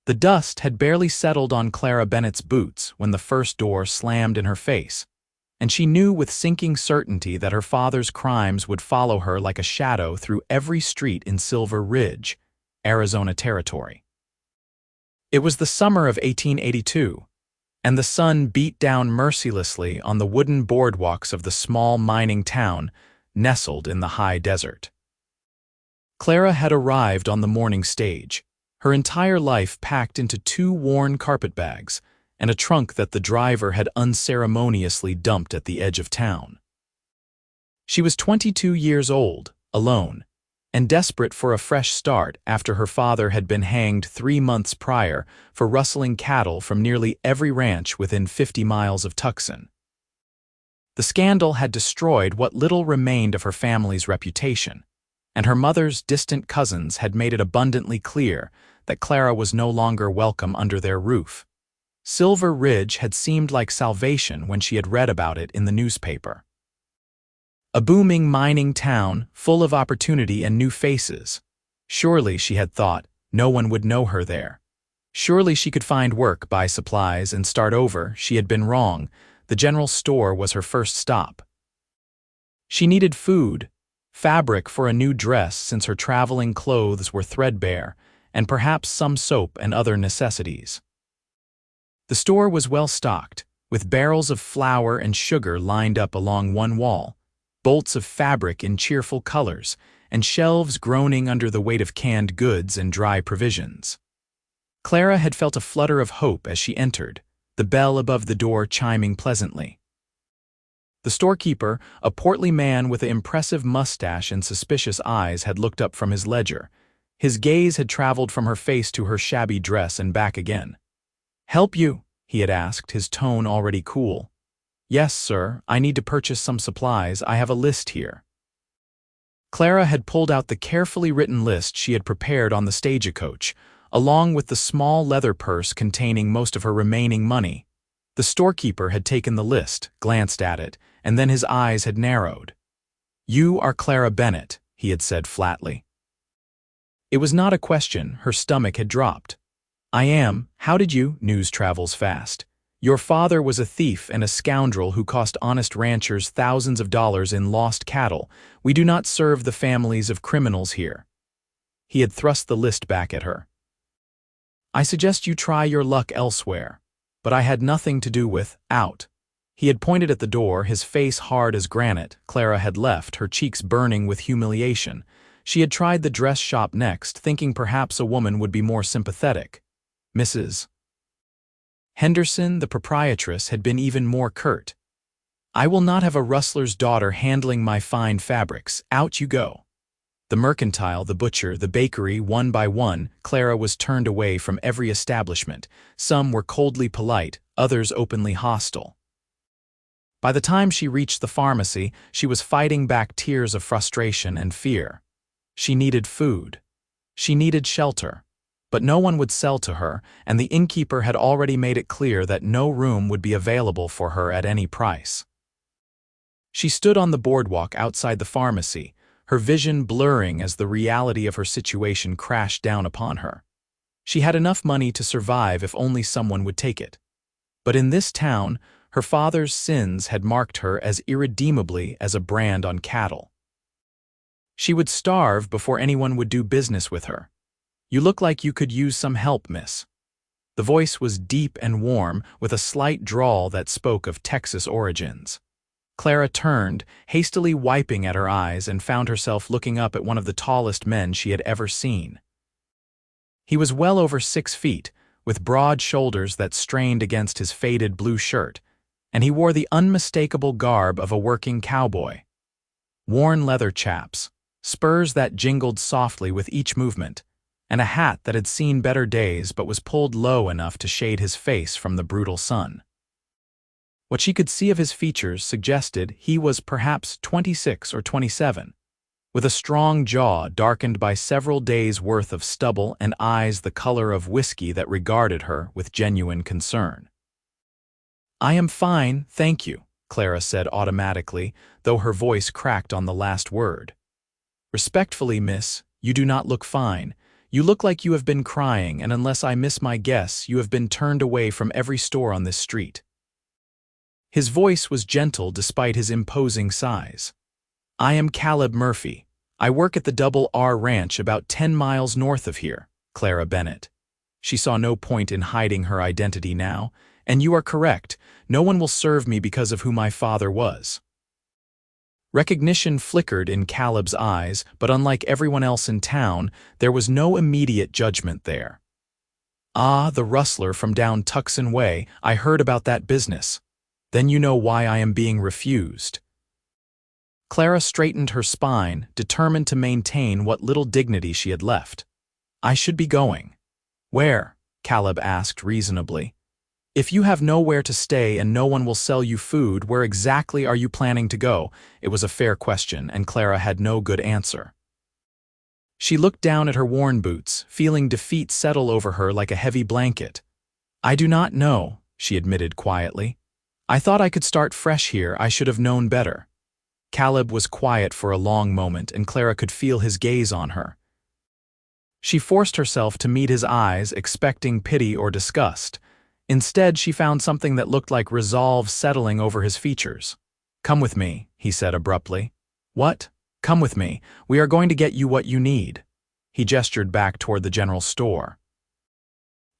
The dust had barely settled on Clara Bennett's boots when the first door slammed in her face, and she knew with sinking certainty that her father's crimes would follow her like a shadow through every street in Silver Ridge, Arizona territory. It was the summer of 1882, and the sun beat down mercilessly on the wooden boardwalks of the small mining town nestled in the high desert. Clara had arrived on the morning stage, her entire life packed into 2 worn carpetbags and a trunk that the driver had unceremoniously dumped at the edge of town. She was 22 years old, alone, and desperate for a fresh start after her father had been hanged 3 months prior for rustling cattle from nearly every ranch within 50 miles of Tucson. The scandal had destroyed what little remained of her family's reputation, and her mother's distant cousins had made it abundantly clear that Clara was no longer welcome under their roof. Silver Ridge had seemed like salvation when she had read about it in the newspaper. A booming mining town, full of opportunity and new faces. Surely, she had thought, no one would know her there. Surely she could find work, buy supplies, and start over. She had been wrong. The general store was her first stop. She needed food, fabric for a new dress since her traveling clothes were threadbare, and perhaps some soap and other necessities. The store was well stocked, with barrels of flour and sugar lined up along one wall, bolts of fabric in cheerful colors, and shelves groaning under the weight of canned goods and dry provisions. Clara had felt a flutter of hope as she entered, the bell above the door chiming pleasantly. The storekeeper, a portly man with an impressive mustache and suspicious eyes, had looked up from his ledger. His gaze had traveled from her face to her shabby dress and back again. "Help you?" he had asked, his tone already cool. "Yes, sir, I need to purchase some supplies. I have a list here." Clara had pulled out the carefully written list she had prepared on the stagecoach, along with the small leather purse containing most of her remaining money. The storekeeper had taken the list, glanced at it, and then his eyes had narrowed. "You are Clara Bennett," he had said flatly. It was not a question, her stomach had dropped. "I am. How did you?" News travels fast. "Your father was a thief and a scoundrel who cost honest ranchers thousands of dollars in lost cattle. We do not serve the families of criminals here." He had thrust the list back at her. "I suggest you try your luck elsewhere. But I had nothing to do with out." He had pointed at the door, his face hard as granite. Clara had left, her cheeks burning with humiliation. She had tried the dress shop next, thinking perhaps a woman would be more sympathetic. Mrs. Henderson, the proprietress, had been even more curt. "I will not have a rustler's daughter handling my fine fabrics. Out you go." The mercantile, the butcher, the bakery, one by one, Clara was turned away from every establishment. Some were coldly polite, others openly hostile. By the time she reached the pharmacy, she was fighting back tears of frustration and fear. She needed food. She needed shelter. But no one would sell to her, and the innkeeper had already made it clear that no room would be available for her at any price. She stood on the boardwalk outside the pharmacy, her vision blurring as the reality of her situation crashed down upon her. She had enough money to survive if only someone would take it. But in this town, her father's sins had marked her as irredeemably as a brand on cattle. She would starve before anyone would do business with her. "You look like you could use some help, miss." The voice was deep and warm, with a slight drawl that spoke of Texas origins. Clara turned, hastily wiping at her eyes, and found herself looking up at one of the tallest men she had ever seen. He was well over 6 feet, with broad shoulders that strained against his faded blue shirt, and he wore the unmistakable garb of a working cowboy. Worn leather chaps, spurs that jingled softly with each movement, and a hat that had seen better days but was pulled low enough to shade his face from the brutal sun. What she could see of his features suggested he was perhaps 26 or 27, with a strong jaw darkened by several days' worth of stubble and eyes the color of whiskey that regarded her with genuine concern. "I am fine, thank you," Clara said automatically, though her voice cracked on the last word. "Respectfully, miss, you do not look fine. You look like you have been crying, and unless I miss my guess, you have been turned away from every store on this street." His voice was gentle despite his imposing size. "I am Caleb Murphy. I work at the Double R Ranch about 10 miles north of here, Clara Bennett." She saw no point in hiding her identity now. "And you are correct, no one will serve me because of who my father was." Recognition flickered in Caleb's eyes, but unlike everyone else in town, there was no immediate judgment there. "Ah, the rustler from down Tucson Way, I heard about that business. Then you know why I am being refused." Clara straightened her spine, determined to maintain what little dignity she had left. "I should be going." "Where?" Caleb asked reasonably. "If you have nowhere to stay and no one will sell you food, where exactly are you planning to go?" It was a fair question, and Clara had no good answer. She looked down at her worn boots, feeling defeat settle over her like a heavy blanket. "I do not know," she admitted quietly. "I thought I could start fresh here. I should have known better." Caleb was quiet for a long moment, and Clara could feel his gaze on her. She forced herself to meet his eyes, expecting pity or disgust. Instead, she found something that looked like resolve settling over his features. "Come with me," he said abruptly. "What? Come with me. We are going to get you what you need." He gestured back toward the general store.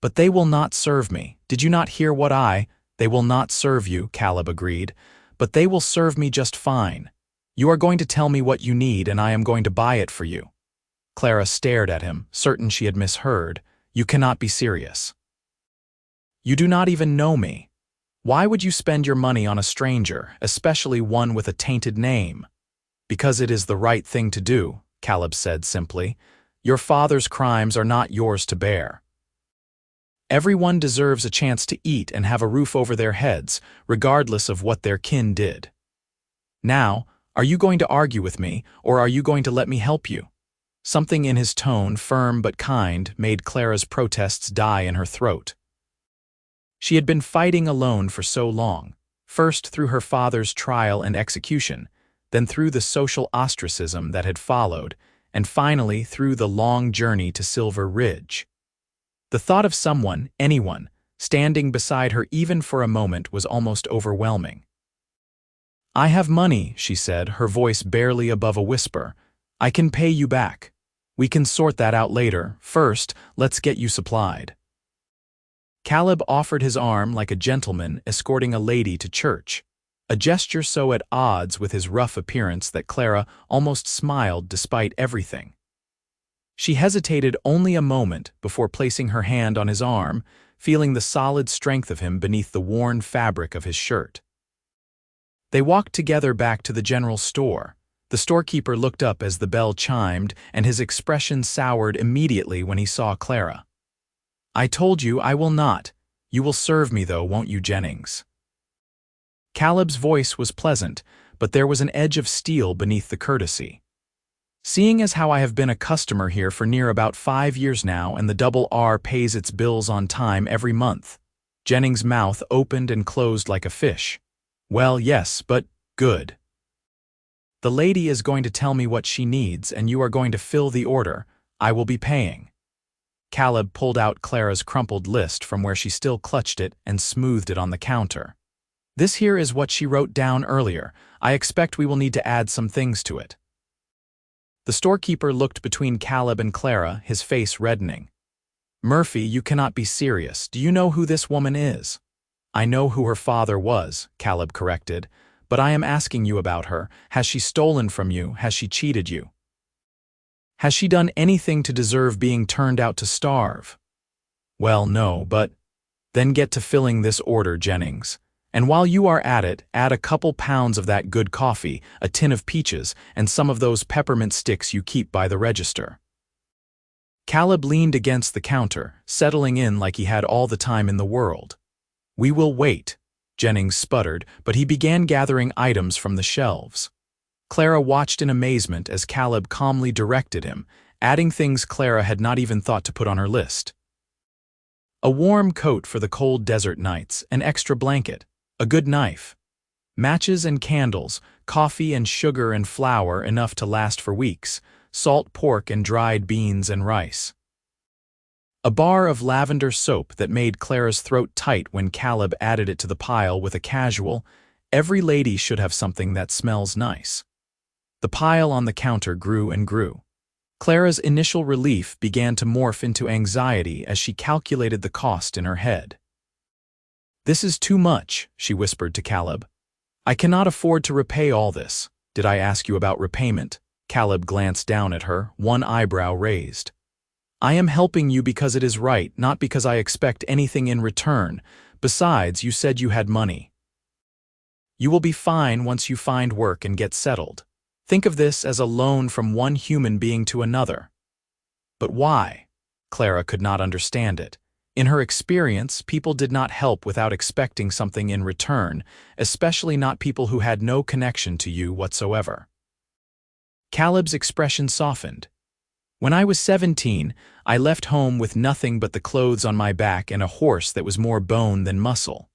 "But they will not serve me. Did you not hear what I—" "They will not serve you," Caleb agreed. "But they will serve me just fine. You are going to tell me what you need, and I am going to buy it for you." Clara stared at him, certain she had misheard. "You cannot be serious." "You do not even know me. Why would you spend your money on a stranger, especially one with a tainted name?" "Because it is the right thing to do," Caleb said simply. "Your father's crimes are not yours to bear. Everyone deserves a chance to eat and have a roof over their heads, regardless of what their kin did. Now, are you going to argue with me, or are you going to let me help you?" Something in his tone, firm but kind, made Clara's protests die in her throat. She had been fighting alone for so long, first through her father's trial and execution, then through the social ostracism that had followed, and finally through the long journey to Silver Ridge. The thought of someone, anyone, standing beside her even for a moment was almost overwhelming. "I have money," she said, her voice barely above a whisper. "I can pay you back. We can sort that out later. First, let's get you supplied." Caleb offered his arm like a gentleman escorting a lady to church, a gesture so at odds with his rough appearance that Clara almost smiled despite everything. She hesitated only a moment before placing her hand on his arm, feeling the solid strength of him beneath the worn fabric of his shirt. They walked together back to the general store. The storekeeper looked up as the bell chimed, and his expression soured immediately when he saw Clara. "I told you I will not. You will serve me though, won't you, Jennings?" Caleb's voice was pleasant, but there was an edge of steel beneath the courtesy. "Seeing as how I have been a customer here for near about 5 years now, and the Double R pays its bills on time every month." Jennings' mouth opened and closed like a fish. "Well, yes, but good. The lady is going to tell me what she needs, and you are going to fill the order. I will be paying." Caleb pulled out Clara's crumpled list from where she still clutched it and smoothed it on the counter. "This here is what she wrote down earlier. I expect we will need to add some things to it." The storekeeper looked between Caleb and Clara, his face reddening. "Murphy, you cannot be serious. Do you know who this woman is?" "I know who her father was," Caleb corrected, "but I am asking you about her. Has she stolen from you? Has she cheated you? Has she done anything to deserve being turned out to starve?" "Well, no, but—" "Then get to filling this order, Jennings. And while you are at it, add a couple pounds of that good coffee, a tin of peaches, and some of those peppermint sticks you keep by the register." Caleb leaned against the counter, settling in like he had all the time in the world. "We will wait," Jennings sputtered, but he began gathering items from the shelves. Clara watched in amazement as Caleb calmly directed him, adding things Clara had not even thought to put on her list. A warm coat for the cold desert nights, an extra blanket, a good knife, matches and candles, coffee and sugar and flour enough to last for weeks, salt pork and dried beans and rice. A bar of lavender soap that made Clara's throat tight when Caleb added it to the pile with a casual, "Every lady should have something that smells nice." The pile on the counter grew and grew. Clara's initial relief began to morph into anxiety as she calculated the cost in her head. "This is too much," she whispered to Caleb. "I cannot afford to repay all this. Did I ask you about repayment?" Caleb glanced down at her, one eyebrow raised. "I am helping you because it is right, not because I expect anything in return. Besides, you said you had money. You will be fine once you find work and get settled. Think of this as a loan from one human being to another." But why? Clara could not understand it. In her experience, people did not help without expecting something in return, especially not people who had no connection to you whatsoever. Caleb's expression softened. "When I was 17, I left home with nothing but the clothes on my back and a horse that was more bone than muscle.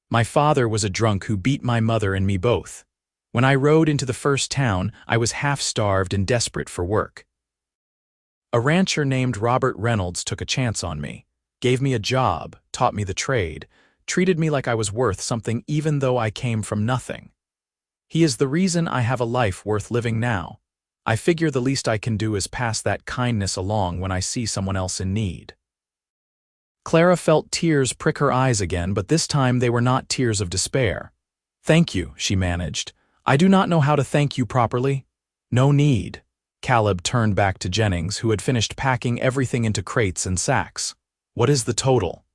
My father was a drunk who beat my mother and me both. When I rode into the first town, I was half-starved and desperate for work. A rancher named Robert Reynolds took a chance on me, gave me a job, taught me the trade, treated me like I was worth something even though I came from nothing. He is the reason I have a life worth living now. I figure the least I can do is pass that kindness along when I see someone else in need." Clara felt tears prick her eyes again, but this time they were not tears of despair. "Thank you," she managed. "I do not know how to thank you properly." "No need." Caleb turned back to Jennings, who had finished packing everything into crates and sacks. "What is the total?"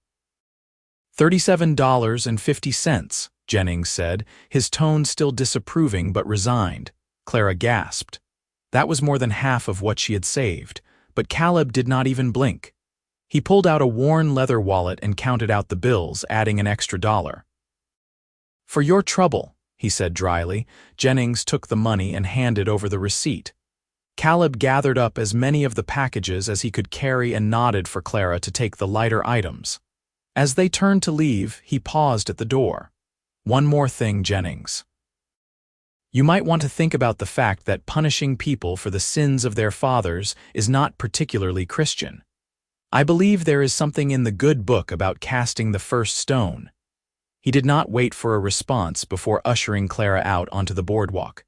$37.50, Jennings said, his tone still disapproving but resigned. Clara gasped. That was more than half of what she had saved, but Caleb did not even blink. He pulled out a worn leather wallet and counted out the bills, adding an extra $1. "For your trouble," he said dryly. Jennings took the money and handed over the receipt. Caleb gathered up as many of the packages as he could carry and nodded for Clara to take the lighter items. As they turned to leave, he paused at the door. "One more thing, Jennings. You might want to think about the fact that punishing people for the sins of their fathers is not particularly Christian. I believe there is something in the good book about casting the first stone." He did not wait for a response before ushering Clara out onto the boardwalk.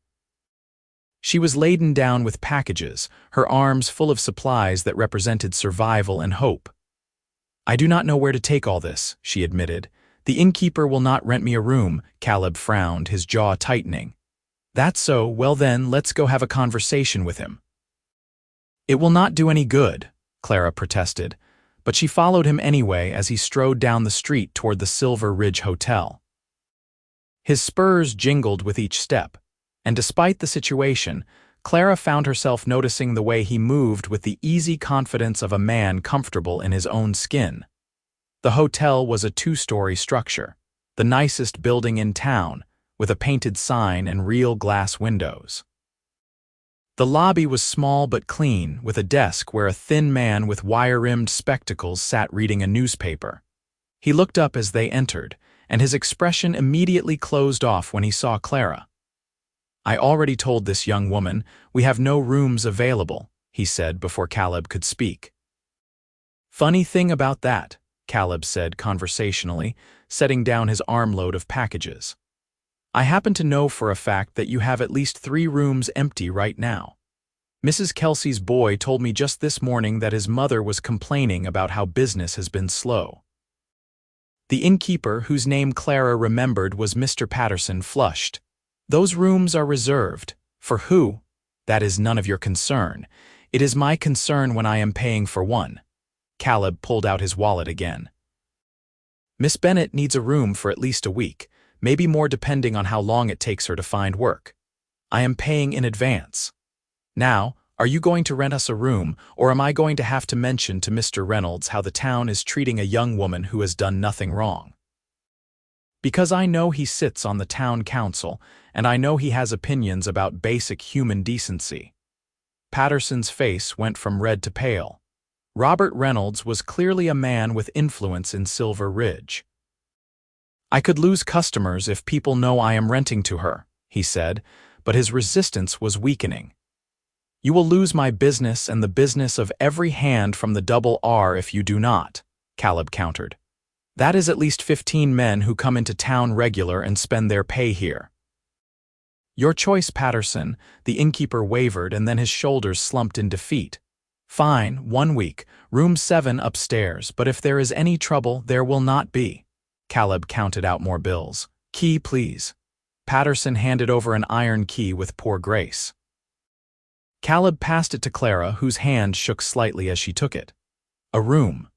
She was laden down with packages, her arms full of supplies that represented survival and hope. "I do not know where to take all this," she admitted. "The innkeeper will not rent me a room." Caleb frowned, his jaw tightening. "That's so. Well then, let's go have a conversation with him." "It will not do any good," Clara protested, but she followed him anyway as he strode down the street toward the Silver Ridge Hotel. His spurs jingled with each step, and despite the situation, Clara found herself noticing the way he moved with the easy confidence of a man comfortable in his own skin. The hotel was a 2-story structure, the nicest building in town, with a painted sign and real glass windows. The lobby was small but clean, with a desk where a thin man with wire-rimmed spectacles sat reading a newspaper. He looked up as they entered, and his expression immediately closed off when he saw Clara. "I already told this young woman, we have no rooms available," he said before Caleb could speak. "Funny thing about that," Caleb said conversationally, setting down his armload of packages. "I happen to know for a fact that you have at least 3 rooms empty right now. Mrs. Kelsey's boy told me just this morning that his mother was complaining about how business has been slow." The innkeeper, whose name Clara remembered was Mr. Patterson, flushed. "Those rooms are reserved. For who? That is none of your concern. It is my concern when I am paying for one." Caleb pulled out his wallet again. "Miss Bennett needs a room for at least a week, maybe more depending on how long it takes her to find work. I am paying in advance. Now, are you going to rent us a room, or am I going to have to mention to Mr. Reynolds how the town is treating a young woman who has done nothing wrong? Because I know he sits on the town council, and I know he has opinions about basic human decency." Patterson's face went from red to pale. Robert Reynolds was clearly a man with influence in Silver Ridge. "I could lose customers if people know I am renting to her," he said, but his resistance was weakening. You will lose my business and the business of every hand from the double R if you do not, Caleb countered. That is at least 15 men who come into town regular and spend their pay here. Your choice, Patterson, the innkeeper wavered and then his shoulders slumped in defeat. Fine, 1 week, room 7 upstairs, but if there is any trouble, there will not be. Caleb counted out more bills. Key, please. Patterson handed over an iron key with poor grace. Caleb passed it to Clara, whose hand shook slightly as she took it. A room.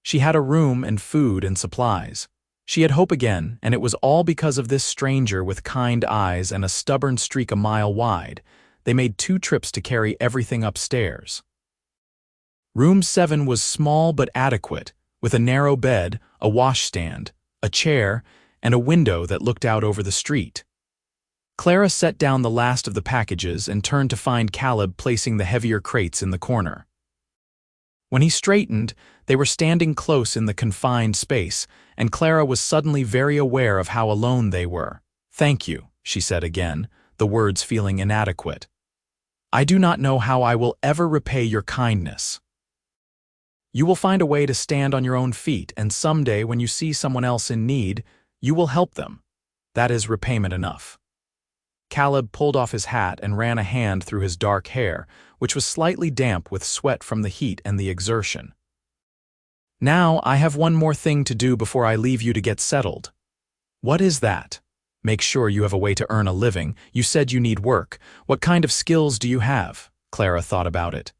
She had a room and food and supplies. She had hope again, and it was all because of this stranger with kind eyes and a stubborn streak a mile wide. They made 2 trips to carry everything upstairs. Room 7 was small but adequate, with a narrow bed, a washstand, a chair, and a window that looked out over the street. Clara set down the last of the packages and turned to find Caleb placing the heavier crates in the corner. When he straightened, they were standing close in the confined space, and Clara was suddenly very aware of how alone they were. "Thank you," she said again, the words feeling inadequate. "I do not know how I will ever repay your kindness. You will find a way to stand on your own feet, and someday when you see someone else in need, you will help them. That is repayment enough." Caleb pulled off his hat and ran a hand through his dark hair, which was slightly damp with sweat from the heat and the exertion. "Now I have one more thing to do before I leave you to get settled." "What is that?" "Make sure you have a way to earn a living. You said you need work. What kind of skills do you have?" Clara thought about it.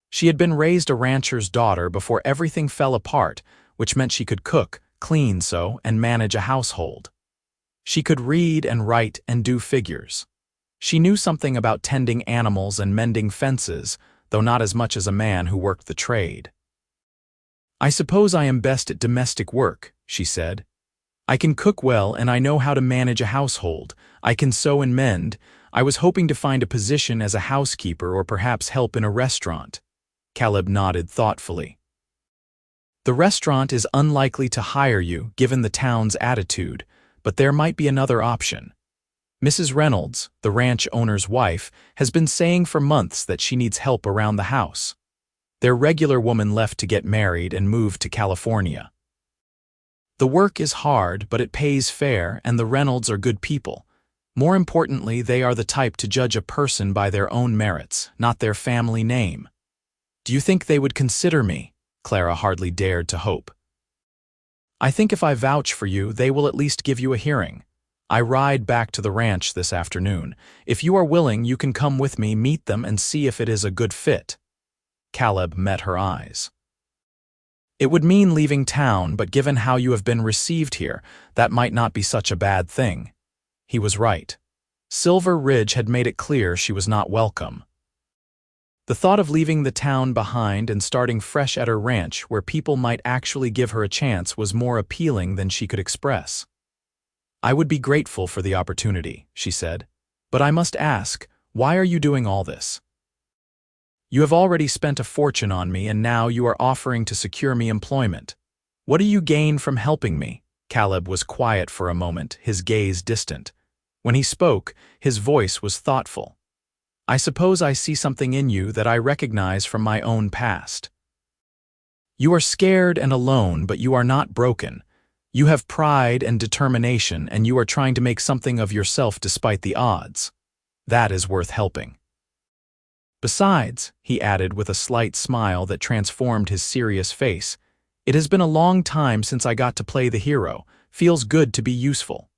She had been raised a rancher's daughter before everything fell apart, which meant she could cook, clean and manage a household. She could read and write and do figures. She knew something about tending animals and mending fences, though not as much as a man who worked the trade. "I suppose I am best at domestic work," she said. "I can cook well and I know how to manage a household. I can sew and mend. I was hoping to find a position as a housekeeper or perhaps help in a restaurant." Caleb nodded thoughtfully. "The restaurant is unlikely to hire you, given the town's attitude, but there might be another option. Mrs. Reynolds, the ranch owner's wife, has been saying for months that she needs help around the house. Their regular woman left to get married and moved to California. The work is hard, but it pays fair, and the Reynolds are good people. More importantly, they are the type to judge a person by their own merits, not their family name. Do you think they would consider me?" Clara hardly dared to hope. "I think if I vouch for you, they will at least give you a hearing. I ride back to the ranch this afternoon. If you are willing, you can come with me, meet them, and see if it is a good fit." Caleb met her eyes. "It would mean leaving town, but given how you have been received here, that might not be such a bad thing." He was right. Silver Ridge had made it clear she was not welcome. The thought of leaving the town behind and starting fresh at her ranch where people might actually give her a chance was more appealing than she could express. "I would be grateful for the opportunity," she said. "But I must ask, why are you doing all this? You have already spent a fortune on me and now you are offering to secure me employment. What do you gain from helping me?" Caleb was quiet for a moment, his gaze distant. When he spoke, his voice was thoughtful. "I suppose I see something in you that I recognize from my own past. You are scared and alone, but you are not broken. You have pride and determination, and you are trying to make something of yourself despite the odds. That is worth helping. Besides," he added with a slight smile that transformed his serious face, "it has been a long time since I got to play the hero. Feels good to be useful."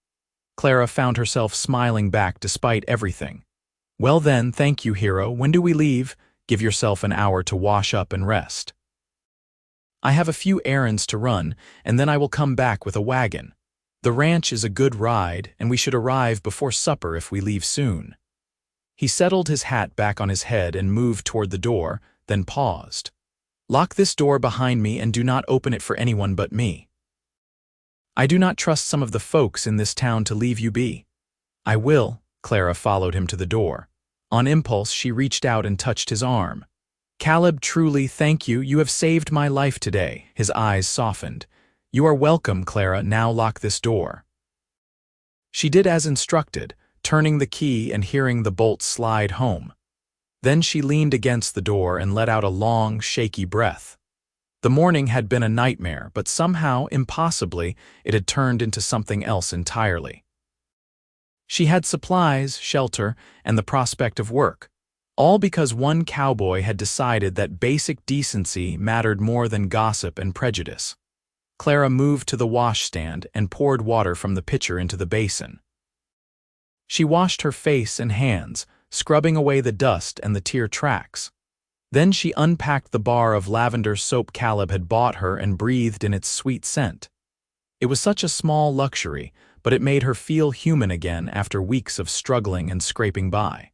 Clara found herself smiling back despite everything. "Well then, thank you, hero. When do we leave? Give yourself an hour to wash up and rest." "I have a few errands to run, and then I will come back with a wagon. The ranch is a good ride, and we should arrive before supper if we leave soon." He settled his hat back on his head and moved toward the door, then paused. "Lock this door behind me and do not open it for anyone but me. I do not trust some of the folks in this town to leave you be." "I will." Clara followed him to the door. On impulse, she reached out and touched his arm. "Caleb, truly, thank you. You have saved my life today." His eyes softened. "You are welcome, Clara. Now lock this door." She did as instructed, turning the key and hearing the bolt slide home. Then she leaned against the door and let out a long, shaky breath. The morning had been a nightmare, but somehow, impossibly, it had turned into something else entirely. She had supplies, shelter, and the prospect of work, all because one cowboy had decided that basic decency mattered more than gossip and prejudice. Clara moved to the washstand and poured water from the pitcher into the basin. She washed her face and hands, scrubbing away the dust and the tear tracks. Then she unpacked the bar of lavender soap Caleb had bought her and breathed in its sweet scent. It was such a small luxury, but it made her feel human again after weeks of struggling and scraping by.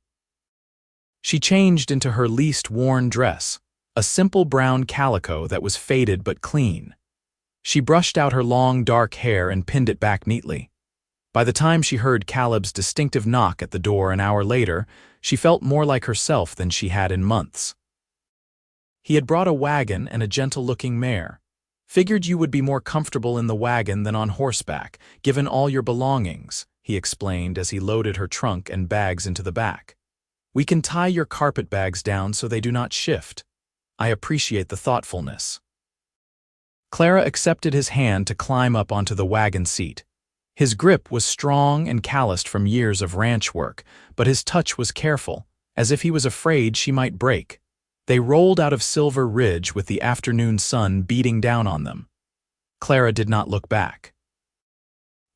She changed into her least worn dress, a simple brown calico that was faded but clean. She brushed out her long dark hair and pinned it back neatly. By the time she heard Caleb's distinctive knock at the door an hour later, she felt more like herself than she had in months. He had brought a wagon and a gentle-looking mare. "Figured you would be more comfortable in the wagon than on horseback, given all your belongings," he explained as he loaded her trunk and bags into the back. "We can tie your carpet bags down so they do not shift. I appreciate the thoughtfulness." Clara accepted his hand to climb up onto the wagon seat. His grip was strong and calloused from years of ranch work, but his touch was careful, as if he was afraid she might break. They rolled out of Silver Ridge with the afternoon sun beating down on them. Clara did not look back.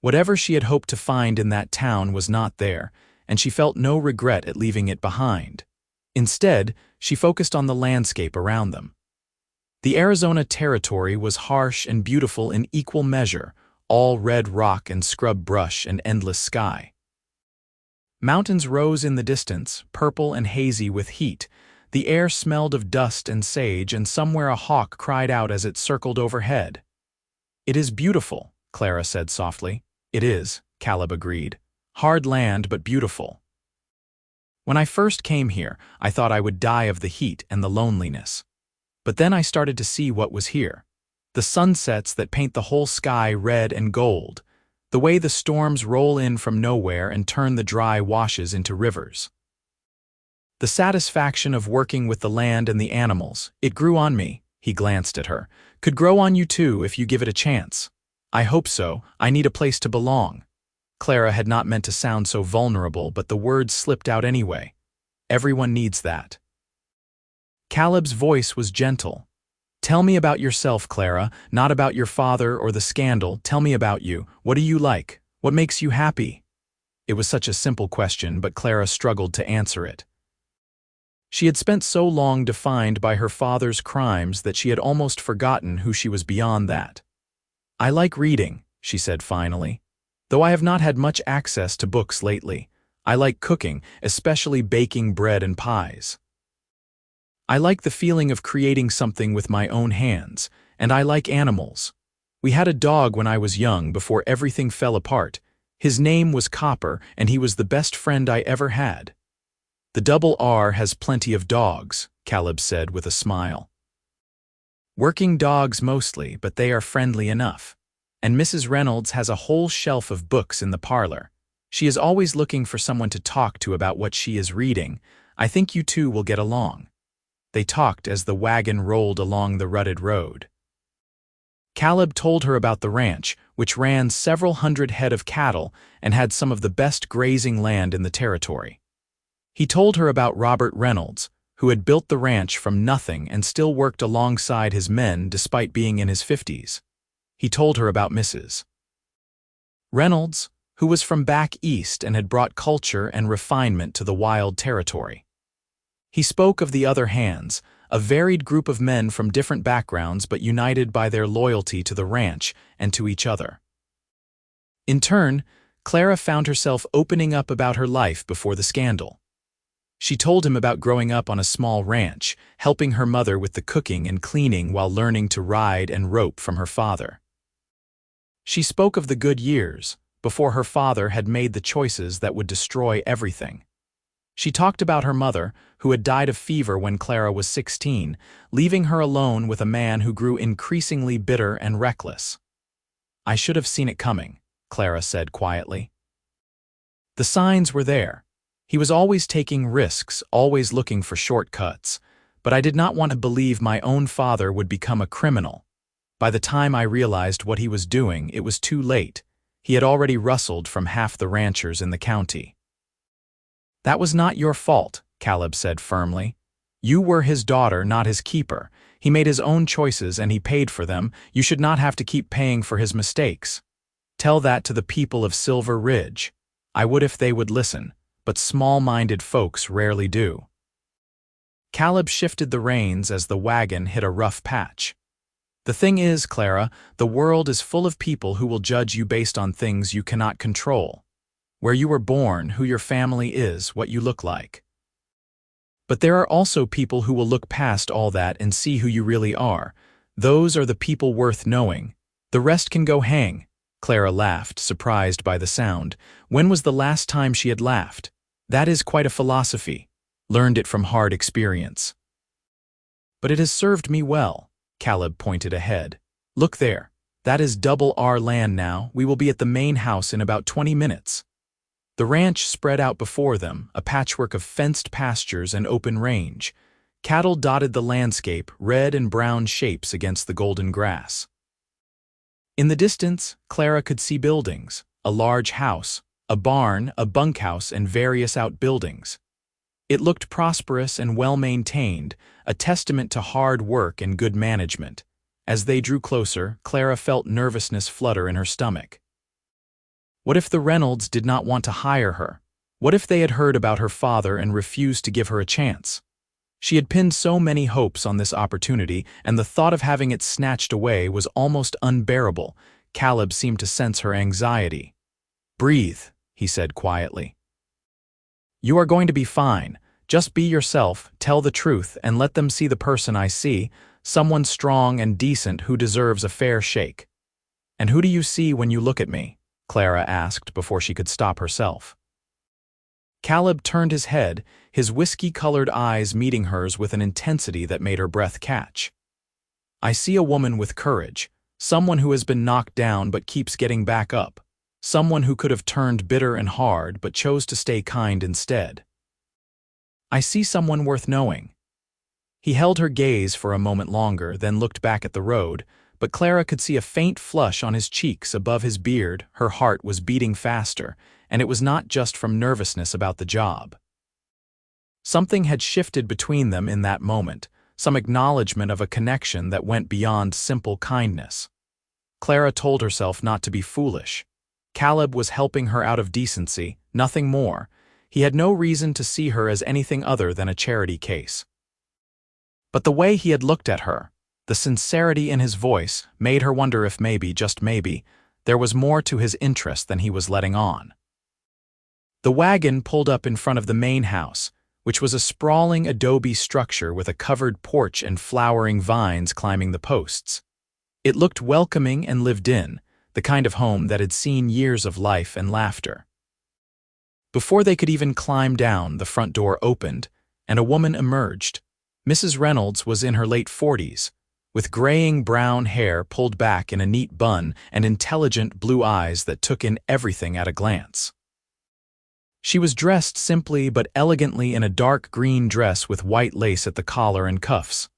Whatever she had hoped to find in that town was not there, and she felt no regret at leaving it behind. Instead, she focused on the landscape around them. The Arizona Territory was harsh and beautiful in equal measure, all red rock and scrub brush and endless sky. Mountains rose in the distance, purple and hazy with heat. The air smelled of dust and sage, and somewhere a hawk cried out as it circled overhead. "It is beautiful," Clara said softly. "It is," Caleb agreed. "Hard land, but beautiful. When I first came here, I thought I would die of the heat and the loneliness. But then I started to see what was here. The sunsets that paint the whole sky red and gold, the way the storms roll in from nowhere and turn the dry washes into rivers. The satisfaction of working with the land and the animals, it grew on me," he glanced at her, "could grow on you too if you give it a chance. I hope so. I need a place to belong." Clara had not meant to sound so vulnerable, but the words slipped out anyway. Everyone needs that. Caleb's voice was gentle. "Tell me about yourself, Clara, not about your father or the scandal. Tell me about you. What do you like? What makes you happy?" It was such a simple question, but Clara struggled to answer it. She had spent so long defined by her father's crimes that she had almost forgotten who she was beyond that. "I like reading," she said finally. "Though I have not had much access to books lately. I like cooking, especially baking bread and pies. I like the feeling of creating something with my own hands, and I like animals. We had a dog when I was young before everything fell apart. His name was Copper, and he was the best friend I ever had." "The double R has plenty of dogs," Caleb said with a smile. "Working dogs mostly, but they are friendly enough. And Mrs. Reynolds has a whole shelf of books in the parlor. She is always looking for someone to talk to about what she is reading. I think you two will get along." They talked as the wagon rolled along the rutted road. Caleb told her about the ranch, which ran several hundred head of cattle and had some of the best grazing land in the territory. He told her about Robert Reynolds, who had built the ranch from nothing and still worked alongside his men despite being in his 50s. He told her about Mrs. Reynolds, who was from back east and had brought culture and refinement to the wild territory. He spoke of the other hands, a varied group of men from different backgrounds but united by their loyalty to the ranch and to each other. In turn, Clara found herself opening up about her life before the scandal. She told him about growing up on a small ranch, helping her mother with the cooking and cleaning while learning to ride and rope from her father. She spoke of the good years, before her father had made the choices that would destroy everything. She talked about her mother, who had died of fever when Clara was 16, leaving her alone with a man who grew increasingly bitter and reckless. "I should have seen it coming," Clara said quietly. The signs were there. He was always taking risks, always looking for shortcuts, but I did not want to believe my own father would become a criminal. By the time I realized what he was doing, it was too late. He had already rustled from half the ranchers in the county. "That was not your fault," Caleb said firmly. "You were his daughter, not his keeper. He made his own choices and he paid for them. You should not have to keep paying for his mistakes. Tell that to the people of Silver Ridge." I would if they would listen, but small-minded folks rarely do. Caleb shifted the reins as the wagon hit a rough patch. "The thing is, Clara, the world is full of people who will judge you based on things you cannot control. Where you were born, who your family is, what you look like. But there are also people who will look past all that and see who you really are. Those are the people worth knowing. The rest can go hang." Clara laughed, surprised by the sound. When was the last time she had laughed? That is quite a philosophy. Learned it from hard experience. "But it has served me well." Caleb pointed ahead. "Look there. That is double our land now. We will be at the main house in about 20 minutes. The ranch spread out before them, a patchwork of fenced pastures and open range. Cattle dotted the landscape, red and brown shapes against the golden grass. In the distance, Clara could see buildings, a large house, a barn, a bunkhouse, and various outbuildings. It looked prosperous and well-maintained, a testament to hard work and good management. As they drew closer, Clara felt nervousness flutter in her stomach. What if the Reynolds did not want to hire her? What if they had heard about her father and refused to give her a chance? She had pinned so many hopes on this opportunity, and the thought of having it snatched away was almost unbearable. Caleb seemed to sense her anxiety. "Breathe," he said quietly. "You are going to be fine. Just be yourself, tell the truth, and let them see the person I see, someone strong and decent who deserves a fair shake." "And who do you see when you look at me?" Clara asked before she could stop herself. Caleb turned his head, his whiskey-colored eyes meeting hers with an intensity that made her breath catch. "I see a woman with courage, someone who has been knocked down but keeps getting back up, someone who could have turned bitter and hard but chose to stay kind instead. I see someone worth knowing." He held her gaze for a moment longer, then looked back at the road, but Clara could see a faint flush on his cheeks above his beard. Her heart was beating faster, and it was not just from nervousness about the job. Something had shifted between them in that moment, some acknowledgement of a connection that went beyond simple kindness. Clara told herself not to be foolish. Caleb was helping her out of decency, nothing more. He had no reason to see her as anything other than a charity case. But the way he had looked at her, the sincerity in his voice, made her wonder if maybe, just maybe, there was more to his interest than he was letting on. The wagon pulled up in front of the main house, which was a sprawling adobe structure with a covered porch and flowering vines climbing the posts. It looked welcoming and lived in, the kind of home that had seen years of life and laughter. Before they could even climb down, the front door opened, and a woman emerged. Mrs. Reynolds was in her late 40s, with graying brown hair pulled back in a neat bun and intelligent blue eyes that took in everything at a glance. She was dressed simply but elegantly in a dark green dress with white lace at the collar and cuffs.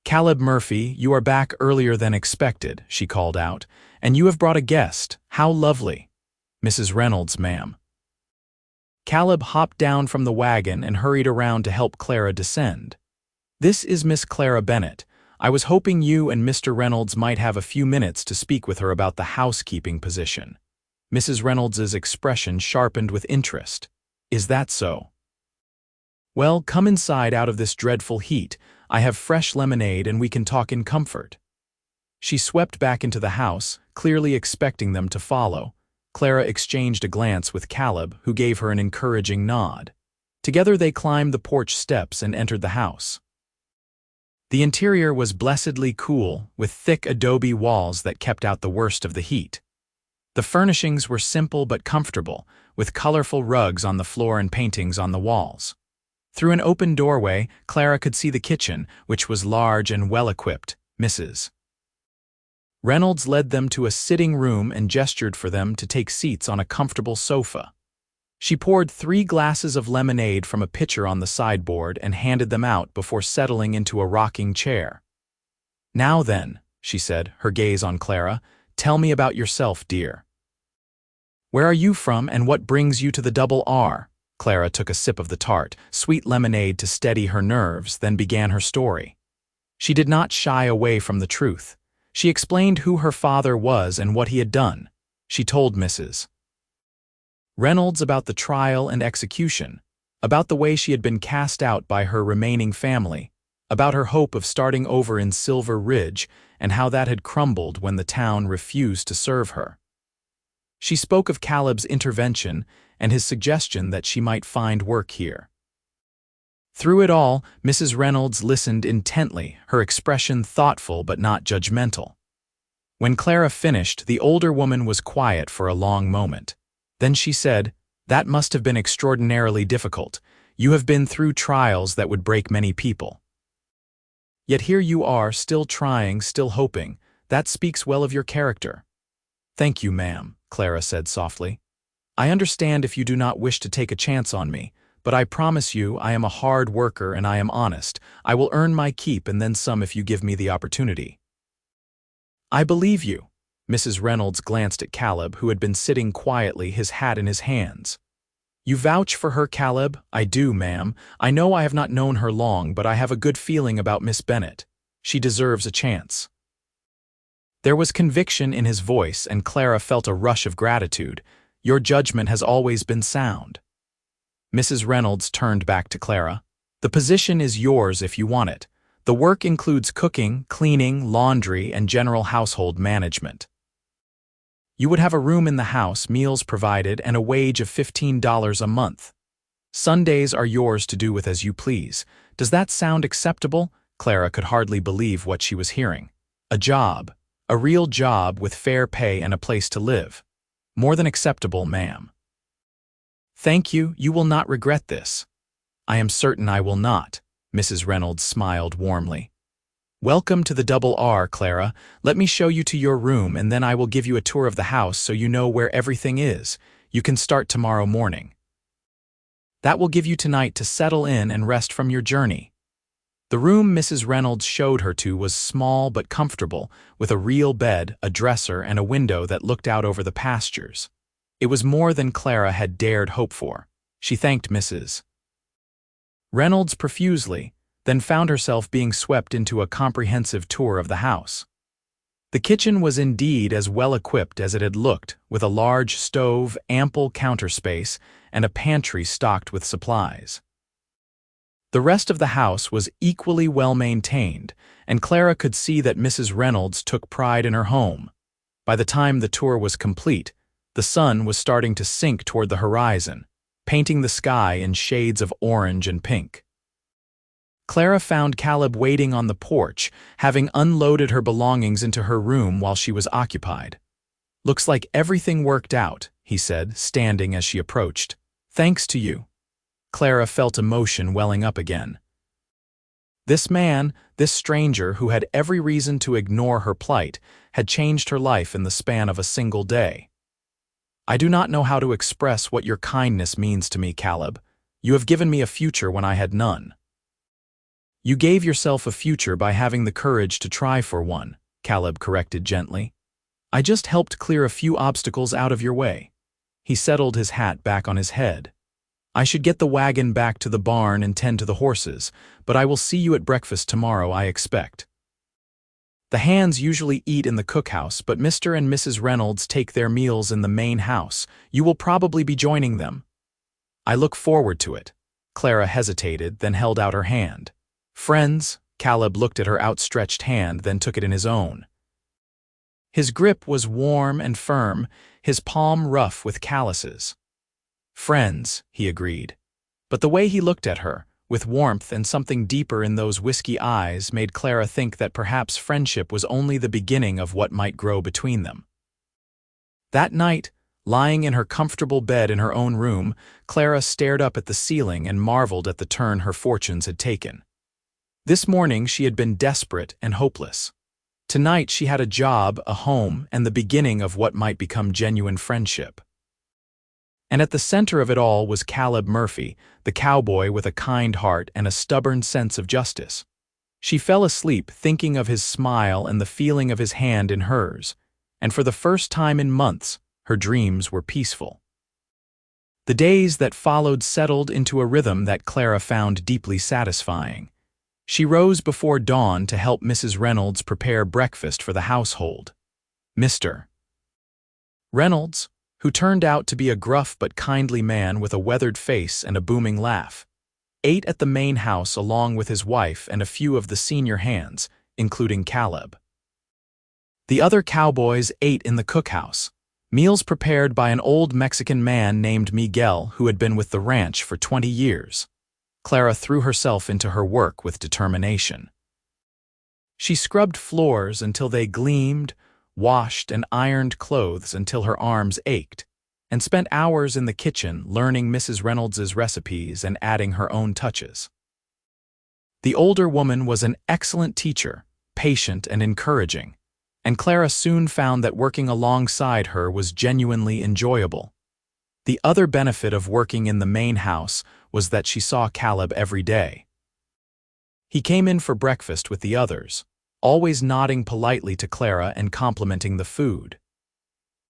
"Caleb Murphy, you are back earlier than expected," she called out, "and you have brought a guest. How lovely." "Mrs. Reynolds, ma'am." Caleb hopped down from the wagon and hurried around to help Clara descend. "This is Miss Clara Bennett. I was hoping you and Mr. Reynolds might have a few minutes to speak with her about the housekeeping position." Mrs. Reynolds's expression sharpened with interest. "Is that so? Well, come inside out of this dreadful heat. I have fresh lemonade and we can talk in comfort." She swept back into the house, clearly expecting them to follow. Clara exchanged a glance with Caleb, who gave her an encouraging nod. Together they climbed the porch steps and entered the house. The interior was blessedly cool, with thick adobe walls that kept out the worst of the heat. The furnishings were simple but comfortable, with colorful rugs on the floor and paintings on the walls. Through an open doorway, Clara could see the kitchen, which was large and well-equipped. Mrs. Reynolds led them to a sitting room and gestured for them to take seats on a comfortable sofa. She poured 3 glasses of lemonade from a pitcher on the sideboard and handed them out before settling into a rocking chair. "Now then," she said, her gaze on Clara, "tell me about yourself, dear. Where are you from and what brings you to the Double R?" Clara took a sip of the tart, sweet lemonade to steady her nerves, then began her story. She did not shy away from the truth. She explained who her father was and what he had done. She told Mrs. Reynolds about the trial and execution, about the way she had been cast out by her remaining family, about her hope of starting over in Silver Ridge and how that had crumbled when the town refused to serve her. She spoke of Caleb's intervention and his suggestion that she might find work here. Through it all, Mrs. Reynolds listened intently, her expression thoughtful but not judgmental. When Clara finished, the older woman was quiet for a long moment. Then she said, "That must have been extraordinarily difficult. You have been through trials that would break many people. Yet here you are, still trying, still hoping. That speaks well of your character." "Thank you, ma'am," Clara said softly. "I understand if you do not wish to take a chance on me, but I promise you I am a hard worker and I am honest. I will earn my keep and then some if you give me the opportunity." "I believe you." Mrs. Reynolds glanced at Caleb, who had been sitting quietly, his hat in his hands. "You vouch for her, Caleb?" "I do, ma'am. I know I have not known her long, but I have a good feeling about Miss Bennett. She deserves a chance." There was conviction in his voice, and Clara felt a rush of gratitude. "Your judgment has always been sound." Mrs. Reynolds turned back to Clara. "The position is yours if you want it. The work includes cooking, cleaning, laundry, and general household management. You would have a room in the house, meals provided, and a wage of $15 a month. Sundays are yours to do with as you please. Does that sound acceptable?" Clara could hardly believe what she was hearing. A job. A real job with fair pay and a place to live. "More than acceptable, ma'am." "Thank you. You will not regret this." "I am certain I will not." Mrs. Reynolds smiled warmly. "Welcome to the Double R, Clara. Let me show you to your room and then I will give you a tour of the house so you know where everything is. You can start tomorrow morning. That will give you tonight to settle in and rest from your journey." The room Mrs. Reynolds showed her to was small but comfortable, with a real bed, a dresser, and a window that looked out over the pastures. It was more than Clara had dared hope for. She thanked Mrs. Reynolds profusely, then found herself being swept into a comprehensive tour of the house. The kitchen was indeed as well equipped as it had looked, with a large stove, ample counter space, and a pantry stocked with supplies. The rest of the house was equally well maintained, and Clara could see that Mrs. Reynolds took pride in her home. By the time the tour was complete, the sun was starting to sink toward the horizon, painting the sky in shades of orange and pink. Clara found Caleb waiting on the porch, having unloaded her belongings into her room while she was occupied. "Looks like everything worked out," he said, standing as she approached. "Thanks to you." Clara felt emotion welling up again. This man, this stranger who had every reason to ignore her plight, had changed her life in the span of a single day. "I do not know how to express what your kindness means to me, Caleb. You have given me a future when I had none." "You gave yourself a future by having the courage to try for one," Caleb corrected gently. "I just helped clear a few obstacles out of your way." He settled his hat back on his head. "I should get the wagon back to the barn and tend to the horses, but I will see you at breakfast tomorrow, I expect. The hands usually eat in the cookhouse, but Mr. and Mrs. Reynolds take their meals in the main house. You will probably be joining them." "I look forward to it." Clara hesitated, then held out her hand. "Friends?" Caleb looked at her outstretched hand, then took it in his own. His grip was warm and firm, his palm rough with calluses. "Friends," he agreed. But the way he looked at her, with warmth and something deeper in those whiskey eyes, made Clara think that perhaps friendship was only the beginning of what might grow between them. That night, lying in her comfortable bed in her own room, Clara stared up at the ceiling and marveled at the turn her fortunes had taken. This morning she had been desperate and hopeless. Tonight she had a job, a home, and the beginning of what might become genuine friendship. And at the center of it all was Caleb Murphy, the cowboy with a kind heart and a stubborn sense of justice. She fell asleep thinking of his smile and the feeling of his hand in hers, and for the first time in months, her dreams were peaceful. The days that followed settled into a rhythm that Clara found deeply satisfying. She rose before dawn to help Mrs. Reynolds prepare breakfast for the household. Mr. Reynolds, who turned out to be a gruff but kindly man with a weathered face and a booming laugh, ate at the main house along with his wife and a few of the senior hands, including Caleb. The other cowboys ate in the cookhouse, meals prepared by an old Mexican man named Miguel who had been with the ranch for 20 years. Clara threw herself into her work with determination. She scrubbed floors until they gleamed, washed and ironed clothes until her arms ached, and spent hours in the kitchen learning Mrs. Reynolds's recipes and adding her own touches. The older woman was an excellent teacher, patient and encouraging, and Clara soon found that working alongside her was genuinely enjoyable. The other benefit of working in the main house was that she saw Caleb every day. He came in for breakfast with the others, always nodding politely to Clara and complimenting the food.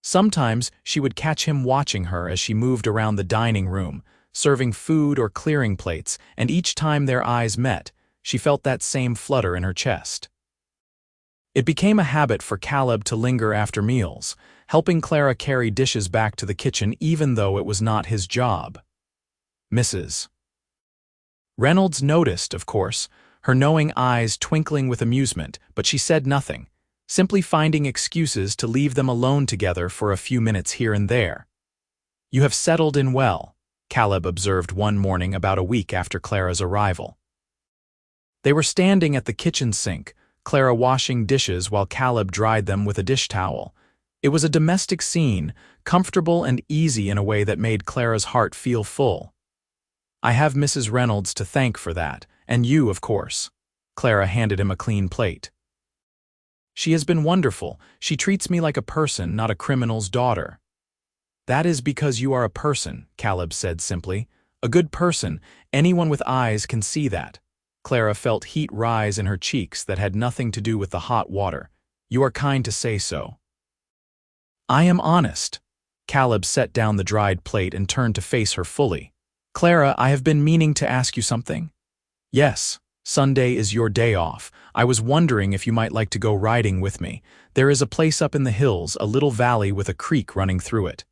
Sometimes she would catch him watching her as she moved around the dining room, serving food or clearing plates, and each time their eyes met, she felt that same flutter in her chest. It became a habit for Caleb to linger after meals, helping Clara carry dishes back to the kitchen even though it was not his job. Mrs. Reynolds noticed, of course, her knowing eyes twinkling with amusement, but she said nothing, simply finding excuses to leave them alone together for a few minutes here and there. "You have settled in well," Caleb observed one morning about a week after Clara's arrival. They were standing at the kitchen sink, Clara washing dishes while Caleb dried them with a dish towel. It was a domestic scene, comfortable and easy in a way that made Clara's heart feel full. "I have Mrs. Reynolds to thank for that, and you, of course." Clara handed him a clean plate. "She has been wonderful. She treats me like a person, not a criminal's daughter." "That is because you are a person," Caleb said simply. "A good person. Anyone with eyes can see that." Clara felt heat rise in her cheeks that had nothing to do with the hot water. "You are kind to say so." "I am honest." Caleb set down the dried plate and turned to face her fully. "Clara, I have been meaning to ask you something." "Yes, Sunday is your day off. I was wondering if you might like to go riding with me. There is a place up in the hills, a little valley with a creek running through it.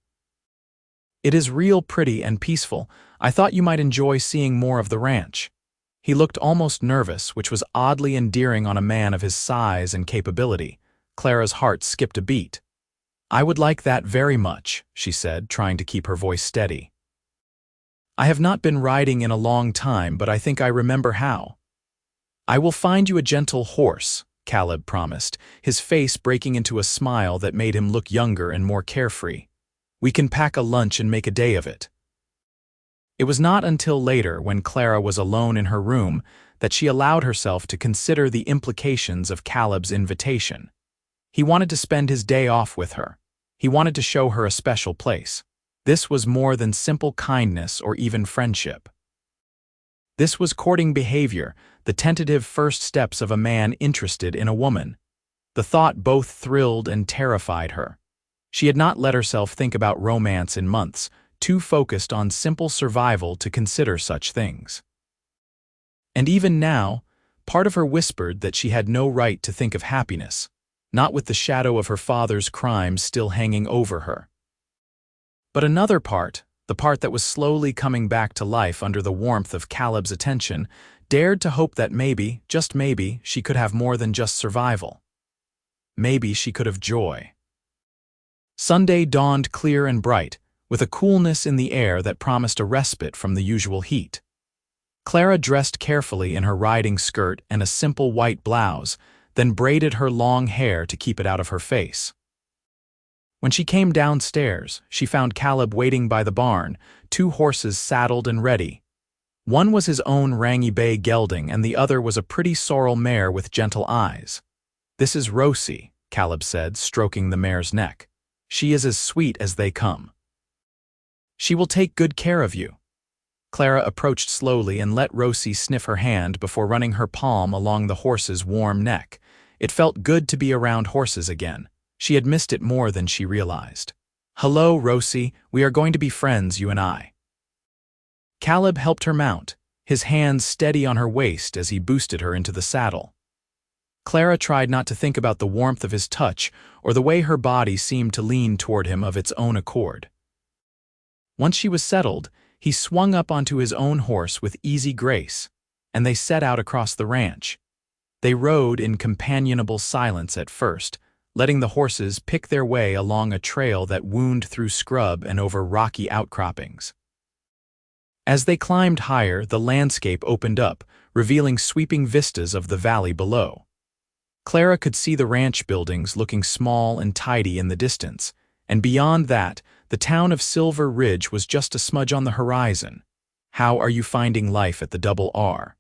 It is real pretty and peaceful. I thought you might enjoy seeing more of the ranch." He looked almost nervous, which was oddly endearing on a man of his size and capability. Clara's heart skipped a beat. "I would like that very much," she said, trying to keep her voice steady. "I have not been riding in a long time, but I think I remember how." "I will find you a gentle horse," Caleb promised, his face breaking into a smile that made him look younger and more carefree. "We can pack a lunch and make a day of it." It was not until later, when Clara was alone in her room, that she allowed herself to consider the implications of Caleb's invitation. He wanted to spend his day off with her. He wanted to show her a special place. This was more than simple kindness or even friendship. This was courting behavior, the tentative first steps of a man interested in a woman. The thought both thrilled and terrified her. She had not let herself think about romance in months, too focused on simple survival to consider such things. And even now, part of her whispered that she had no right to think of happiness, not with the shadow of her father's crimes still hanging over her. But another part, the part that was slowly coming back to life under the warmth of Caleb's attention, dared to hope that maybe, just maybe, she could have more than just survival. Maybe she could have joy. Sunday dawned clear and bright, with a coolness in the air that promised a respite from the usual heat. Clara dressed carefully in her riding skirt and a simple white blouse, then braided her long hair to keep it out of her face. When she came downstairs, she found Caleb waiting by the barn, 2 horses saddled and ready. One was his own Rangy Bay gelding, and the other was a pretty sorrel mare with gentle eyes. "This is Rosie," Caleb said, stroking the mare's neck. "She is as sweet as they come." She will take good care of you. Clara approached slowly and let Rosie sniff her hand before running her palm along the horse's warm neck. It felt good to be around horses again. She had missed it more than she realized. "Hello, Rosie, we are going to be friends, you and I." Caleb helped her mount, his hands steady on her waist as he boosted her into the saddle. Clara tried not to think about the warmth of his touch or the way her body seemed to lean toward him of its own accord. Once she was settled, he swung up onto his own horse with easy grace, and they set out across the ranch. They rode in companionable silence at first, letting the horses pick their way along a trail that wound through scrub and over rocky outcroppings. As they climbed higher, the landscape opened up, revealing sweeping vistas of the valley below. Clara could see the ranch buildings looking small and tidy in the distance, and beyond that, the town of Silver Ridge was just a smudge on the horizon. "How are you finding life at the Double R?"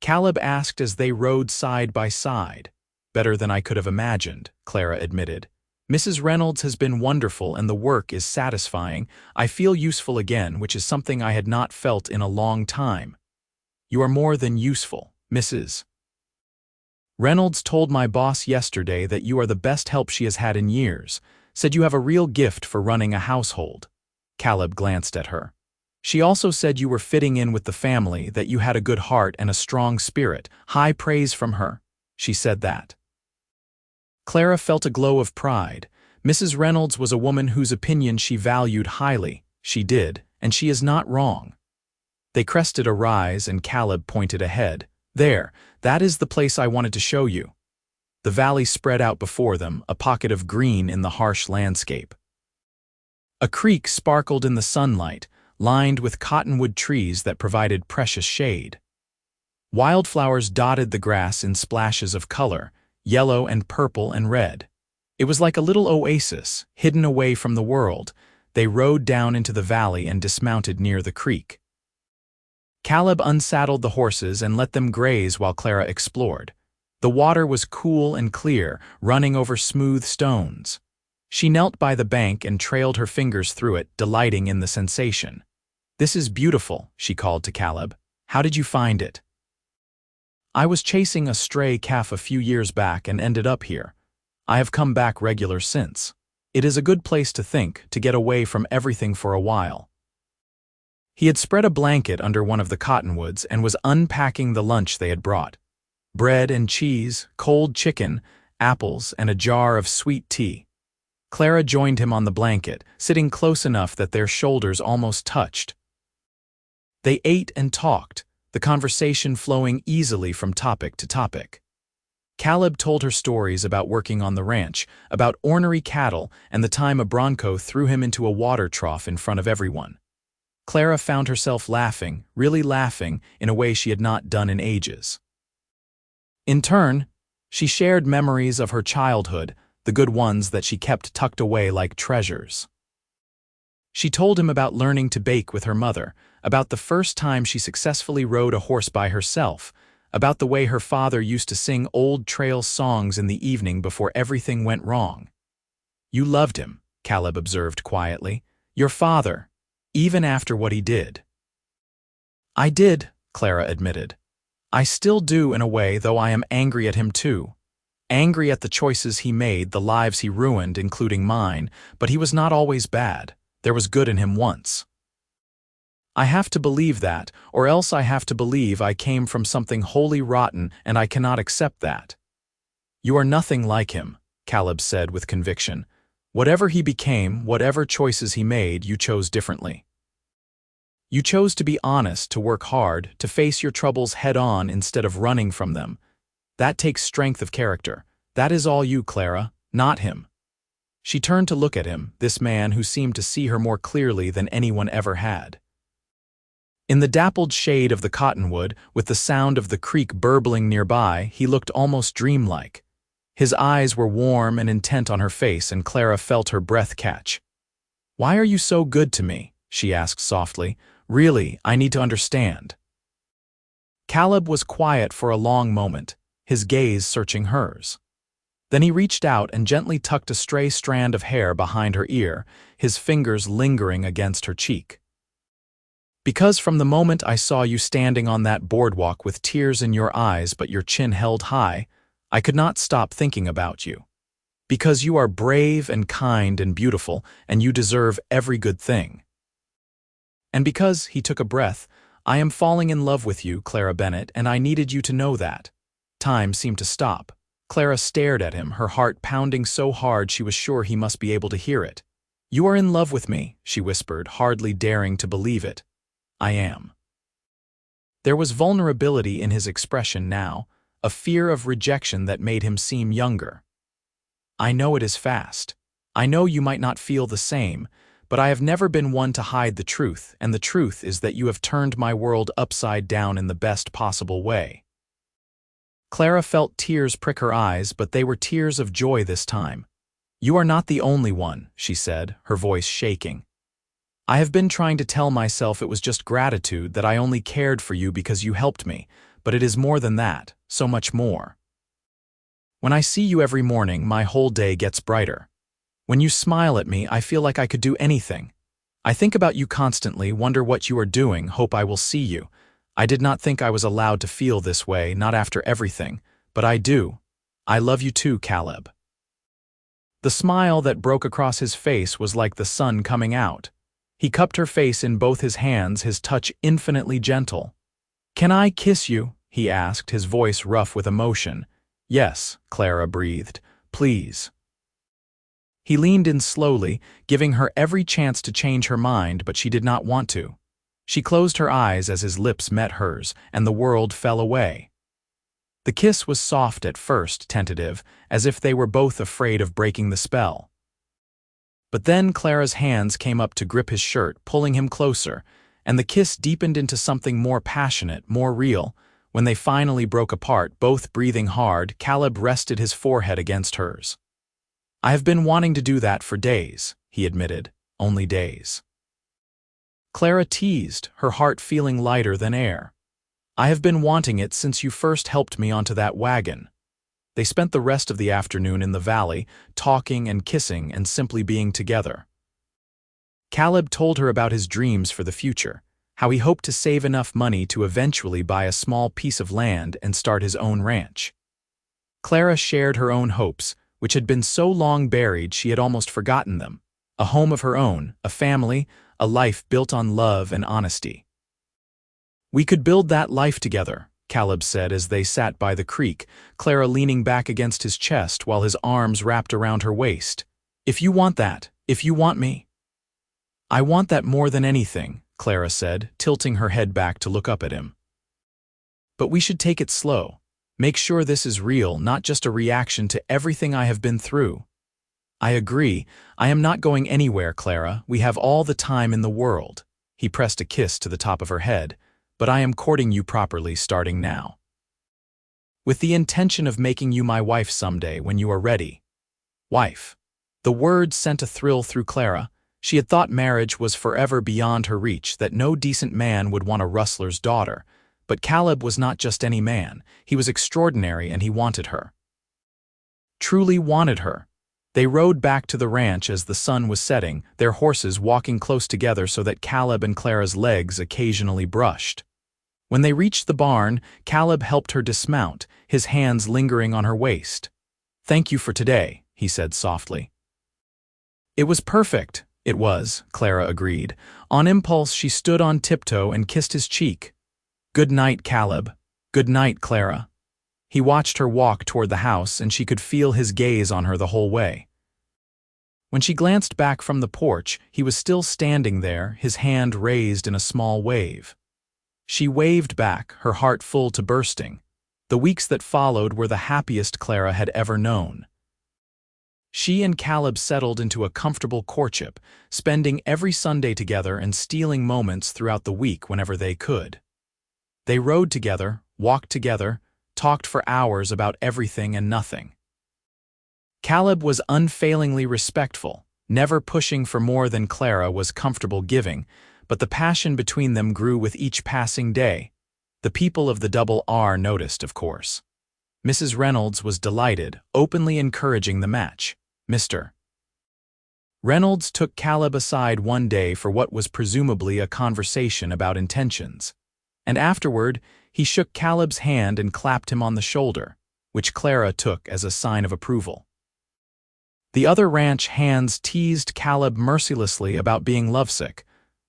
Caleb asked as they rode side by side. "Better than I could have imagined," Clara admitted. "Mrs. Reynolds has been wonderful and the work is satisfying. I feel useful again, which is something I had not felt in a long time." "You are more than useful, Mrs. Reynolds told my boss yesterday that you are the best help she has had in years. Said you have a real gift for running a household." Caleb glanced at her. "She also said you were fitting in with the family, that you had a good heart and a strong spirit. High praise from her. She said that." Clara felt a glow of pride. Mrs. Reynolds was a woman whose opinion she valued highly. She did, and she is not wrong. They crested a rise and Caleb pointed ahead. "There, that is the place I wanted to show you." The valley spread out before them, a pocket of green in the harsh landscape. A creek sparkled in the sunlight, lined with cottonwood trees that provided precious shade. Wildflowers dotted the grass in splashes of color, yellow and purple and red. It was like a little oasis, hidden away from the world. They rode down into the valley and dismounted near the creek. Caleb unsaddled the horses and let them graze while Clara explored. The water was cool and clear, running over smooth stones. She knelt by the bank and trailed her fingers through it, delighting in the sensation. "This is beautiful," she called to Caleb. "How did you find it?" "I was chasing a stray calf a few years back and ended up here. I have come back regular since. It is a good place to think, to get away from everything for a while." He had spread a blanket under one of the cottonwoods and was unpacking the lunch they had brought. Bread and cheese, cold chicken, apples, and a jar of sweet tea. Clara joined him on the blanket, sitting close enough that their shoulders almost touched. They ate and talked, the conversation flowing easily from topic to topic. Caleb told her stories about working on the ranch, about ornery cattle, and the time a bronco threw him into a water trough in front of everyone. Clara found herself laughing, really laughing, in a way she had not done in ages. In turn, she shared memories of her childhood, the good ones that she kept tucked away like treasures. She told him about learning to bake with her mother, about the first time she successfully rode a horse by herself, about the way her father used to sing old trail songs in the evening before everything went wrong. "You loved him," Caleb observed quietly. "Your father, even after what he did." "I did," Clara admitted. "I still do in a way, though I am angry at him too. Angry at the choices he made, the lives he ruined, including mine, but he was not always bad. There was good in him once. I have to believe that, or else I have to believe I came from something wholly rotten and I cannot accept that." "You are nothing like him," Caleb said with conviction. "Whatever he became, whatever choices he made, you chose differently. You chose to be honest, to work hard, to face your troubles head-on instead of running from them. That takes strength of character. That is all you, Clara, not him." She turned to look at him, this man who seemed to see her more clearly than anyone ever had. In the dappled shade of the cottonwood, with the sound of the creek burbling nearby, he looked almost dreamlike. His eyes were warm and intent on her face, and Clara felt her breath catch. "Why are you so good to me?" she asked softly. "Really, I need to understand." Caleb was quiet for a long moment, his gaze searching hers. Then he reached out and gently tucked a stray strand of hair behind her ear, his fingers lingering against her cheek. "Because from the moment I saw you standing on that boardwalk with tears in your eyes but your chin held high, I could not stop thinking about you. Because you are brave and kind and beautiful, and you deserve every good thing. And because," he took a breath, "I am falling in love with you, Clara Bennett, and I needed you to know that." Time seemed to stop. Clara stared at him, her heart pounding so hard she was sure he must be able to hear it. "You are in love with me," she whispered, hardly daring to believe it. "I am." There was vulnerability in his expression now, a fear of rejection that made him seem younger. "I know it is fast. I know you might not feel the same, but I have never been one to hide the truth, and the truth is that you have turned my world upside down in the best possible way." Clara felt tears prick her eyes, but they were tears of joy this time. "You are not the only one," she said, her voice shaking. "I have been trying to tell myself it was just gratitude, that I only cared for you because you helped me, but it is more than that, so much more. When I see you every morning, my whole day gets brighter. When you smile at me, I feel like I could do anything. I think about you constantly, wonder what you are doing, hope I will see you. I did not think I was allowed to feel this way, not after everything, but I do. I love you too, Caleb." The smile that broke across his face was like the sun coming out. He cupped her face in both his hands, his touch infinitely gentle. "Can I kiss you?" he asked, his voice rough with emotion. "Yes," Clara breathed. "Please." He leaned in slowly, giving her every chance to change her mind, but she did not want to. She closed her eyes as his lips met hers, and the world fell away. The kiss was soft at first, tentative, as if they were both afraid of breaking the spell. But then Clara's hands came up to grip his shirt, pulling him closer, and the kiss deepened into something more passionate, more real. When they finally broke apart, both breathing hard, Caleb rested his forehead against hers. "I have been wanting to do that for days," he admitted, "only days." Clara teased, her heart feeling lighter than air. "I have been wanting it since you first helped me onto that wagon." They spent the rest of the afternoon in the valley, talking and kissing and simply being together. Caleb told her about his dreams for the future, how he hoped to save enough money to eventually buy a small piece of land and start his own ranch. Clara shared her own hopes, which had been so long buried she had almost forgotten them. A home of her own, a family, a life built on love and honesty. "We could build that life together," Caleb said as they sat by the creek, Clara leaning back against his chest while his arms wrapped around her waist. "If you want that, if you want me." "I want that more than anything," Clara said, tilting her head back to look up at him. "But we should take it slow. Make sure this is real, not just a reaction to everything I have been through." "I agree. I am not going anywhere, Clara. We have all the time in the world." He pressed a kiss to the top of her head. "But I am courting you properly starting now. With the intention of making you my wife someday when you are ready." Wife. The word sent a thrill through Clara. She had thought marriage was forever beyond her reach, that no decent man would want a rustler's daughter. But Caleb was not just any man. He was extraordinary, and he wanted her. Truly wanted her. They rode back to the ranch as the sun was setting, their horses walking close together so that Caleb and Clara's legs occasionally brushed. When they reached the barn, Caleb helped her dismount, his hands lingering on her waist. "Thank you for today," he said softly. "It was perfect." "It was," Clara agreed. On impulse, she stood on tiptoe and kissed his cheek. "Good night, Caleb." "Good night, Clara." He watched her walk toward the house, and she could feel his gaze on her the whole way. When she glanced back from the porch, he was still standing there, his hand raised in a small wave. She waved back, her heart full to bursting. The weeks that followed were the happiest Clara had ever known. She and Caleb settled into a comfortable courtship, spending every Sunday together and stealing moments throughout the week whenever they could. They rode together, walked together, talked for hours about everything and nothing. Caleb was unfailingly respectful, never pushing for more than Clara was comfortable giving, but the passion between them grew with each passing day. The people of the Double R noticed, of course. Mrs. Reynolds was delighted, openly encouraging the match. Mr. Reynolds took Caleb aside one day for what was presumably a conversation about intentions. And afterward, he shook Caleb's hand and clapped him on the shoulder, which Clara took as a sign of approval. The other ranch hands teased Caleb mercilessly about being lovesick,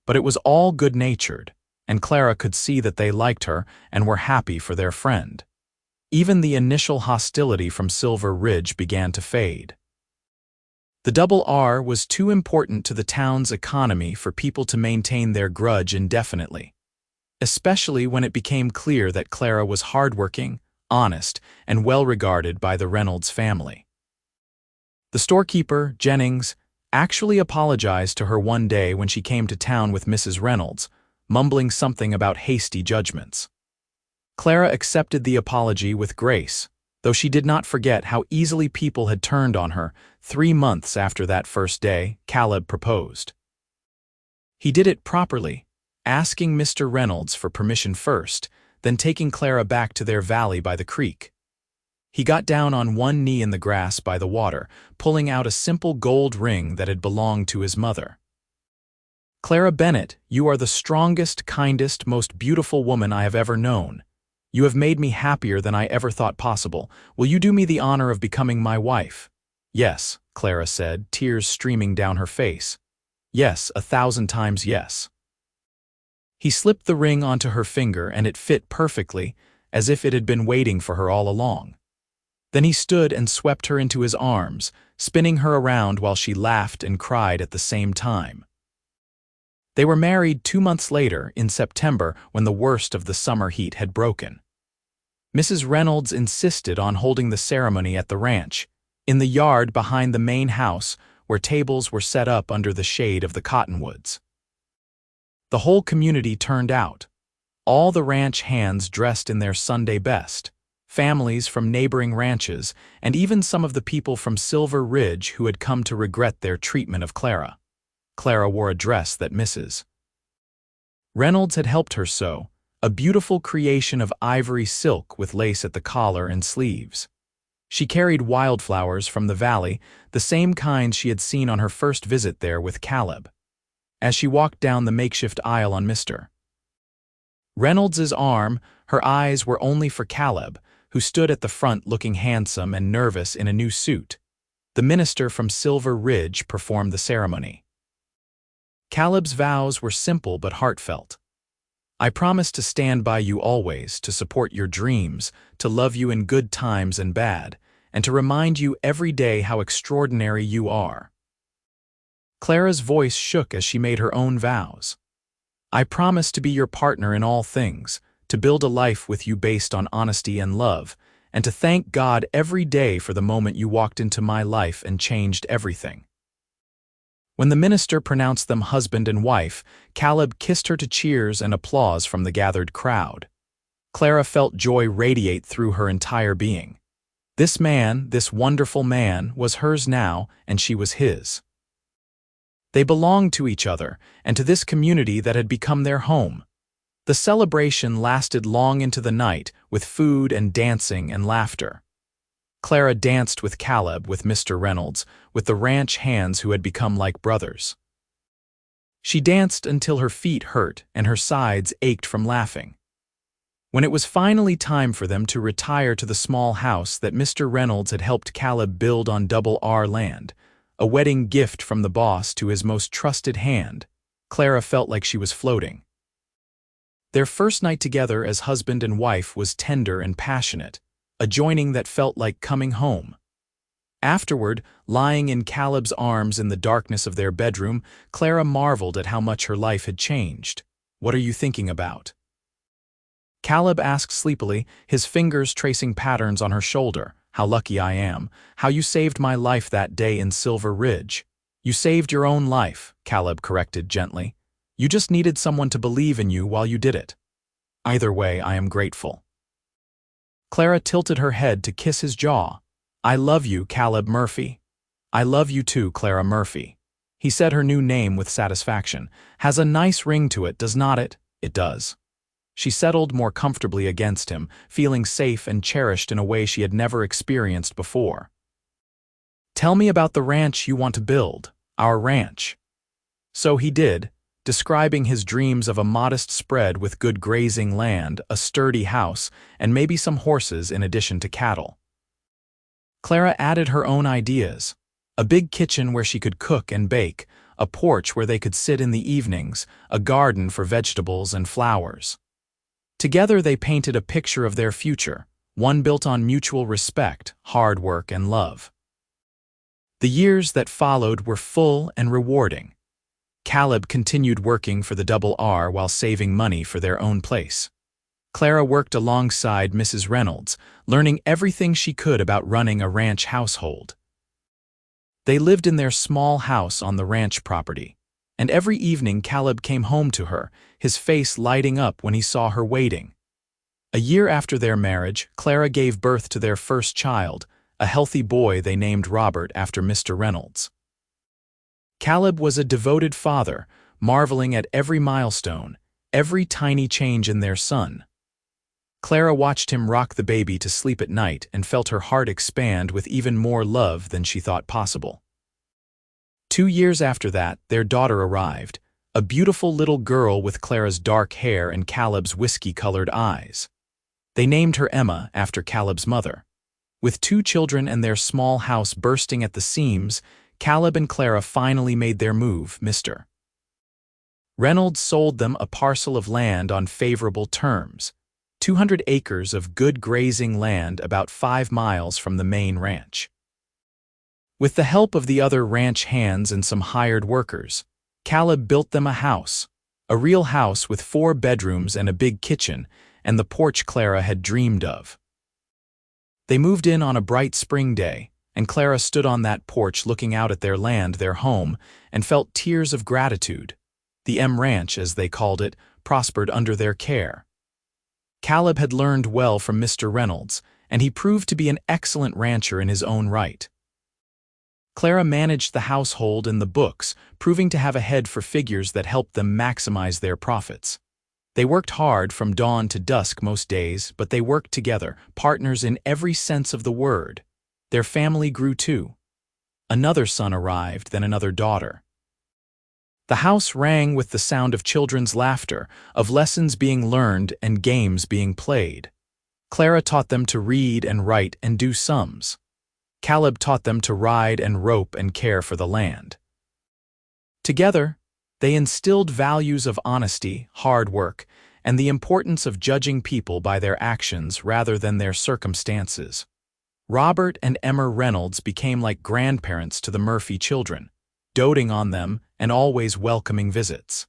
but it was all good-natured, and Clara could see that they liked her and were happy for their friend. Even the initial hostility from Silver Ridge began to fade. The Double R was too important to the town's economy for people to maintain their grudge indefinitely, especially when it became clear that Clara was hardworking, honest, and well-regarded by the Reynolds family. The storekeeper, Jennings, actually apologized to her one day when she came to town with Mrs. Reynolds, mumbling something about hasty judgments. Clara accepted the apology with grace, though she did not forget how easily people had turned on her 3 months after that first day Caleb proposed. He did it properly, asking Mr. Reynolds for permission first, then taking Clara back to their valley by the creek. He got down on one knee in the grass by the water, pulling out a simple gold ring that had belonged to his mother. "Clara Bennett, you are the strongest, kindest, most beautiful woman I have ever known. You have made me happier than I ever thought possible. Will you do me the honor of becoming my wife?" "Yes," Clara said, tears streaming down her face. "Yes, 1,000 times yes." He slipped the ring onto her finger and it fit perfectly, as if it had been waiting for her all along. Then he stood and swept her into his arms, spinning her around while she laughed and cried at the same time. They were married 2 months later, in September, when the worst of the summer heat had broken. Mrs. Reynolds insisted on holding the ceremony at the ranch, in the yard behind the main house where tables were set up under the shade of the cottonwoods. The whole community turned out, all the ranch hands dressed in their Sunday best, families from neighboring ranches, and even some of the people from Silver Ridge who had come to regret their treatment of Clara. Clara wore a dress that Mrs. Reynolds had helped her sew, a beautiful creation of ivory silk with lace at the collar and sleeves. She carried wildflowers from the valley, the same kind she had seen on her first visit there with Caleb. As she walked down the makeshift aisle on Mr. Reynolds's arm, her eyes were only for Caleb, who stood at the front looking handsome and nervous in a new suit. The minister from Silver Ridge performed the ceremony. Caleb's vows were simple but heartfelt. "I promise to stand by you always, to support your dreams, to love you in good times and bad, and to remind you every day how extraordinary you are." Clara's voice shook as she made her own vows. "I promise to be your partner in all things, to build a life with you based on honesty and love, and to thank God every day for the moment you walked into my life and changed everything." When the minister pronounced them husband and wife, Caleb kissed her to cheers and applause from the gathered crowd. Clara felt joy radiate through her entire being. This man, this wonderful man, was hers now, and she was his. They belonged to each other, and to this community that had become their home. The celebration lasted long into the night, with food and dancing and laughter. Clara danced with Caleb, with Mr. Reynolds, with the ranch hands who had become like brothers. She danced until her feet hurt and her sides ached from laughing. When it was finally time for them to retire to the small house that Mr. Reynolds had helped Caleb build on Double R land, a wedding gift from the boss to his most trusted hand, Clara felt like she was floating. Their first night together as husband and wife was tender and passionate, a joining that felt like coming home. Afterward, lying in Caleb's arms in the darkness of their bedroom, Clara marveled at how much her life had changed. "What are you thinking about?" Caleb asked sleepily, his fingers tracing patterns on her shoulder. "How lucky I am. How you saved my life that day in Silver Ridge." "You saved your own life," Caleb corrected gently. "You just needed someone to believe in you while you did it. Either way, I am grateful." Clara tilted her head to kiss his jaw. "I love you, Caleb Murphy." "I love you too, Clara Murphy." He said her new name with satisfaction. "Has a nice ring to it, does not it?" "It does." She settled more comfortably against him, feeling safe and cherished in a way she had never experienced before. "Tell me about the ranch you want to build, our ranch." So he did, describing his dreams of a modest spread with good grazing land, a sturdy house, and maybe some horses in addition to cattle. Clara added her own ideas: a big kitchen where she could cook and bake, a porch where they could sit in the evenings, a garden for vegetables and flowers. Together they painted a picture of their future, one built on mutual respect, hard work, and love. The years that followed were full and rewarding. Caleb continued working for the Double R while saving money for their own place. Clara worked alongside Mrs. Reynolds, learning everything she could about running a ranch household. They lived in their small house on the ranch property, and every evening Caleb came home to her, his face lighting up when he saw her waiting. A year after their marriage, Clara gave birth to their first child, a healthy boy they named Robert after Mr. Reynolds. Caleb was a devoted father, marveling at every milestone, every tiny change in their son. Clara watched him rock the baby to sleep at night and felt her heart expand with even more love than she thought possible. 2 years after that, their daughter arrived, a beautiful little girl with Clara's dark hair and Caleb's whiskey-colored eyes. They named her Emma after Caleb's mother. With 2 children and their small house bursting at the seams, Caleb and Clara finally made their move, Mr. Reynolds sold them a parcel of land on favorable terms, 200 acres of good grazing land about 5 miles from the main ranch. With the help of the other ranch hands and some hired workers, Caleb built them a house, a real house with 4 bedrooms and a big kitchen, and the porch Clara had dreamed of. They moved in on a bright spring day, and Clara stood on that porch looking out at their land, their home, and felt tears of gratitude. The M Ranch, as they called it, prospered under their care. Caleb had learned well from Mr. Reynolds, and he proved to be an excellent rancher in his own right. Clara managed the household and the books, proving to have a head for figures that helped them maximize their profits. They worked hard from dawn to dusk most days, but they worked together, partners in every sense of the word. Their family grew too. Another son arrived, then another daughter. The house rang with the sound of children's laughter, of lessons being learned and games being played. Clara taught them to read and write and do sums. Caleb taught them to ride and rope and care for the land. Together, they instilled values of honesty, hard work, and the importance of judging people by their actions rather than their circumstances. Robert and Emma Reynolds became like grandparents to the Murphy children, doting on them and always welcoming visits.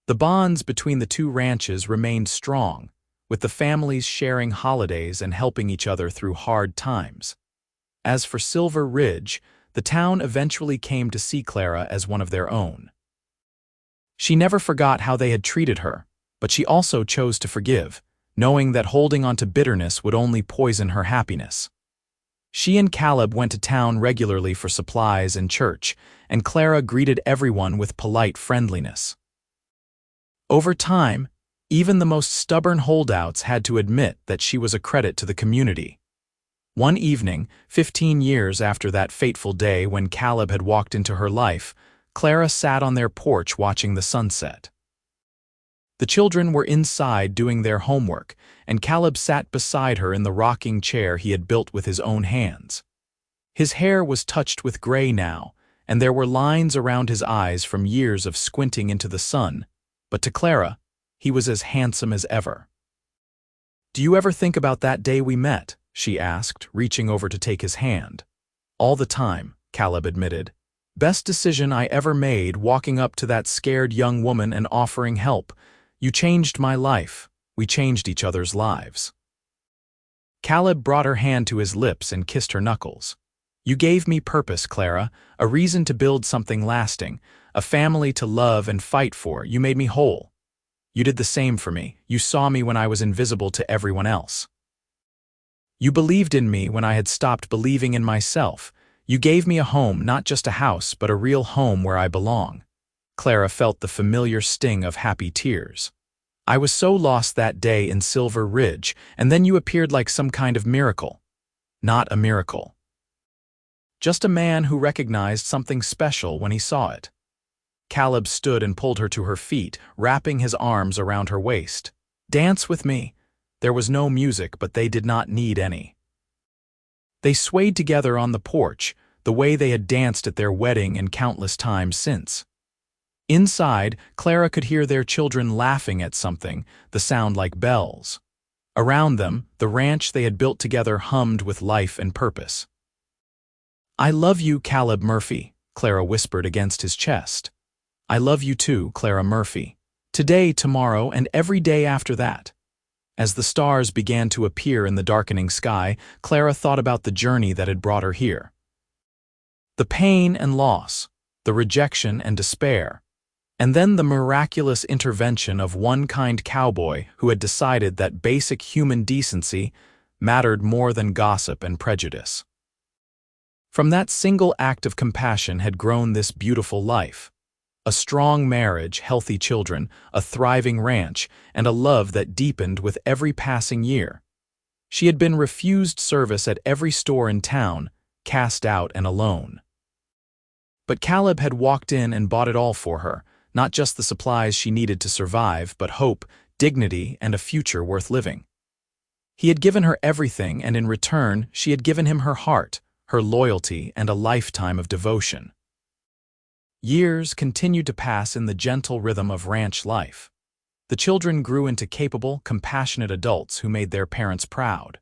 The bonds between the 2 ranches remained strong, with the families sharing holidays and helping each other through hard times. As for Silver Ridge, the town eventually came to see Clara as one of their own. She never forgot how they had treated her, but she also chose to forgive, knowing that holding on to bitterness would only poison her happiness. She and Caleb went to town regularly for supplies and church, and Clara greeted everyone with polite friendliness. Over time, even the most stubborn holdouts had to admit that she was a credit to the community. One evening, 15 years after that fateful day when Caleb had walked into her life, Clara sat on their porch watching the sunset. The children were inside doing their homework, and Caleb sat beside her in the rocking chair he had built with his own hands. His hair was touched with gray now, and there were lines around his eyes from years of squinting into the sun, but to Clara, he was as handsome as ever. "Do you ever think about that day we met?" she asked, reaching over to take his hand. "All the time," Caleb admitted. "Best decision I ever made, walking up to that scared young woman and offering help. You changed my life. We changed each other's lives." Caleb brought her hand to his lips and kissed her knuckles. "You gave me purpose, Clara, a reason to build something lasting, a family to love and fight for. You made me whole. You did the same for me. You saw me when I was invisible to everyone else. You believed in me when I had stopped believing in myself. You gave me a home, not just a house, but a real home where I belong." Clara felt the familiar sting of happy tears. I was so lost that day in Silver Ridge, and then you appeared like some kind of miracle. Not a miracle. Just a man who recognized something special when he saw it. Caleb stood and pulled her to her feet, wrapping his arms around her waist. Dance with me. There was no music, but they did not need any. They swayed together on the porch, the way they had danced at their wedding and countless times since. Inside, Clara could hear their children laughing at something, the sound like bells. Around them, the ranch they had built together hummed with life and purpose. I love you, Caleb Murphy, Clara whispered against his chest. I love you too, Clara Murphy. Today, tomorrow, and every day after that. As the stars began to appear in the darkening sky, Clara thought about the journey that had brought her here. The pain and loss, the rejection and despair, and then the miraculous intervention of one kind cowboy who had decided that basic human decency mattered more than gossip and prejudice. From that single act of compassion had grown this beautiful life. A strong marriage, healthy children, a thriving ranch, and a love that deepened with every passing year. She had been refused service at every store in town, cast out and alone. But Caleb had walked in and bought it all for her, not just the supplies she needed to survive, but hope, dignity, and a future worth living. He had given her everything, and in return, she had given him her heart, her loyalty, and a lifetime of devotion. Years continued to pass in the gentle rhythm of ranch life. The children grew into capable, compassionate adults who made their parents proud.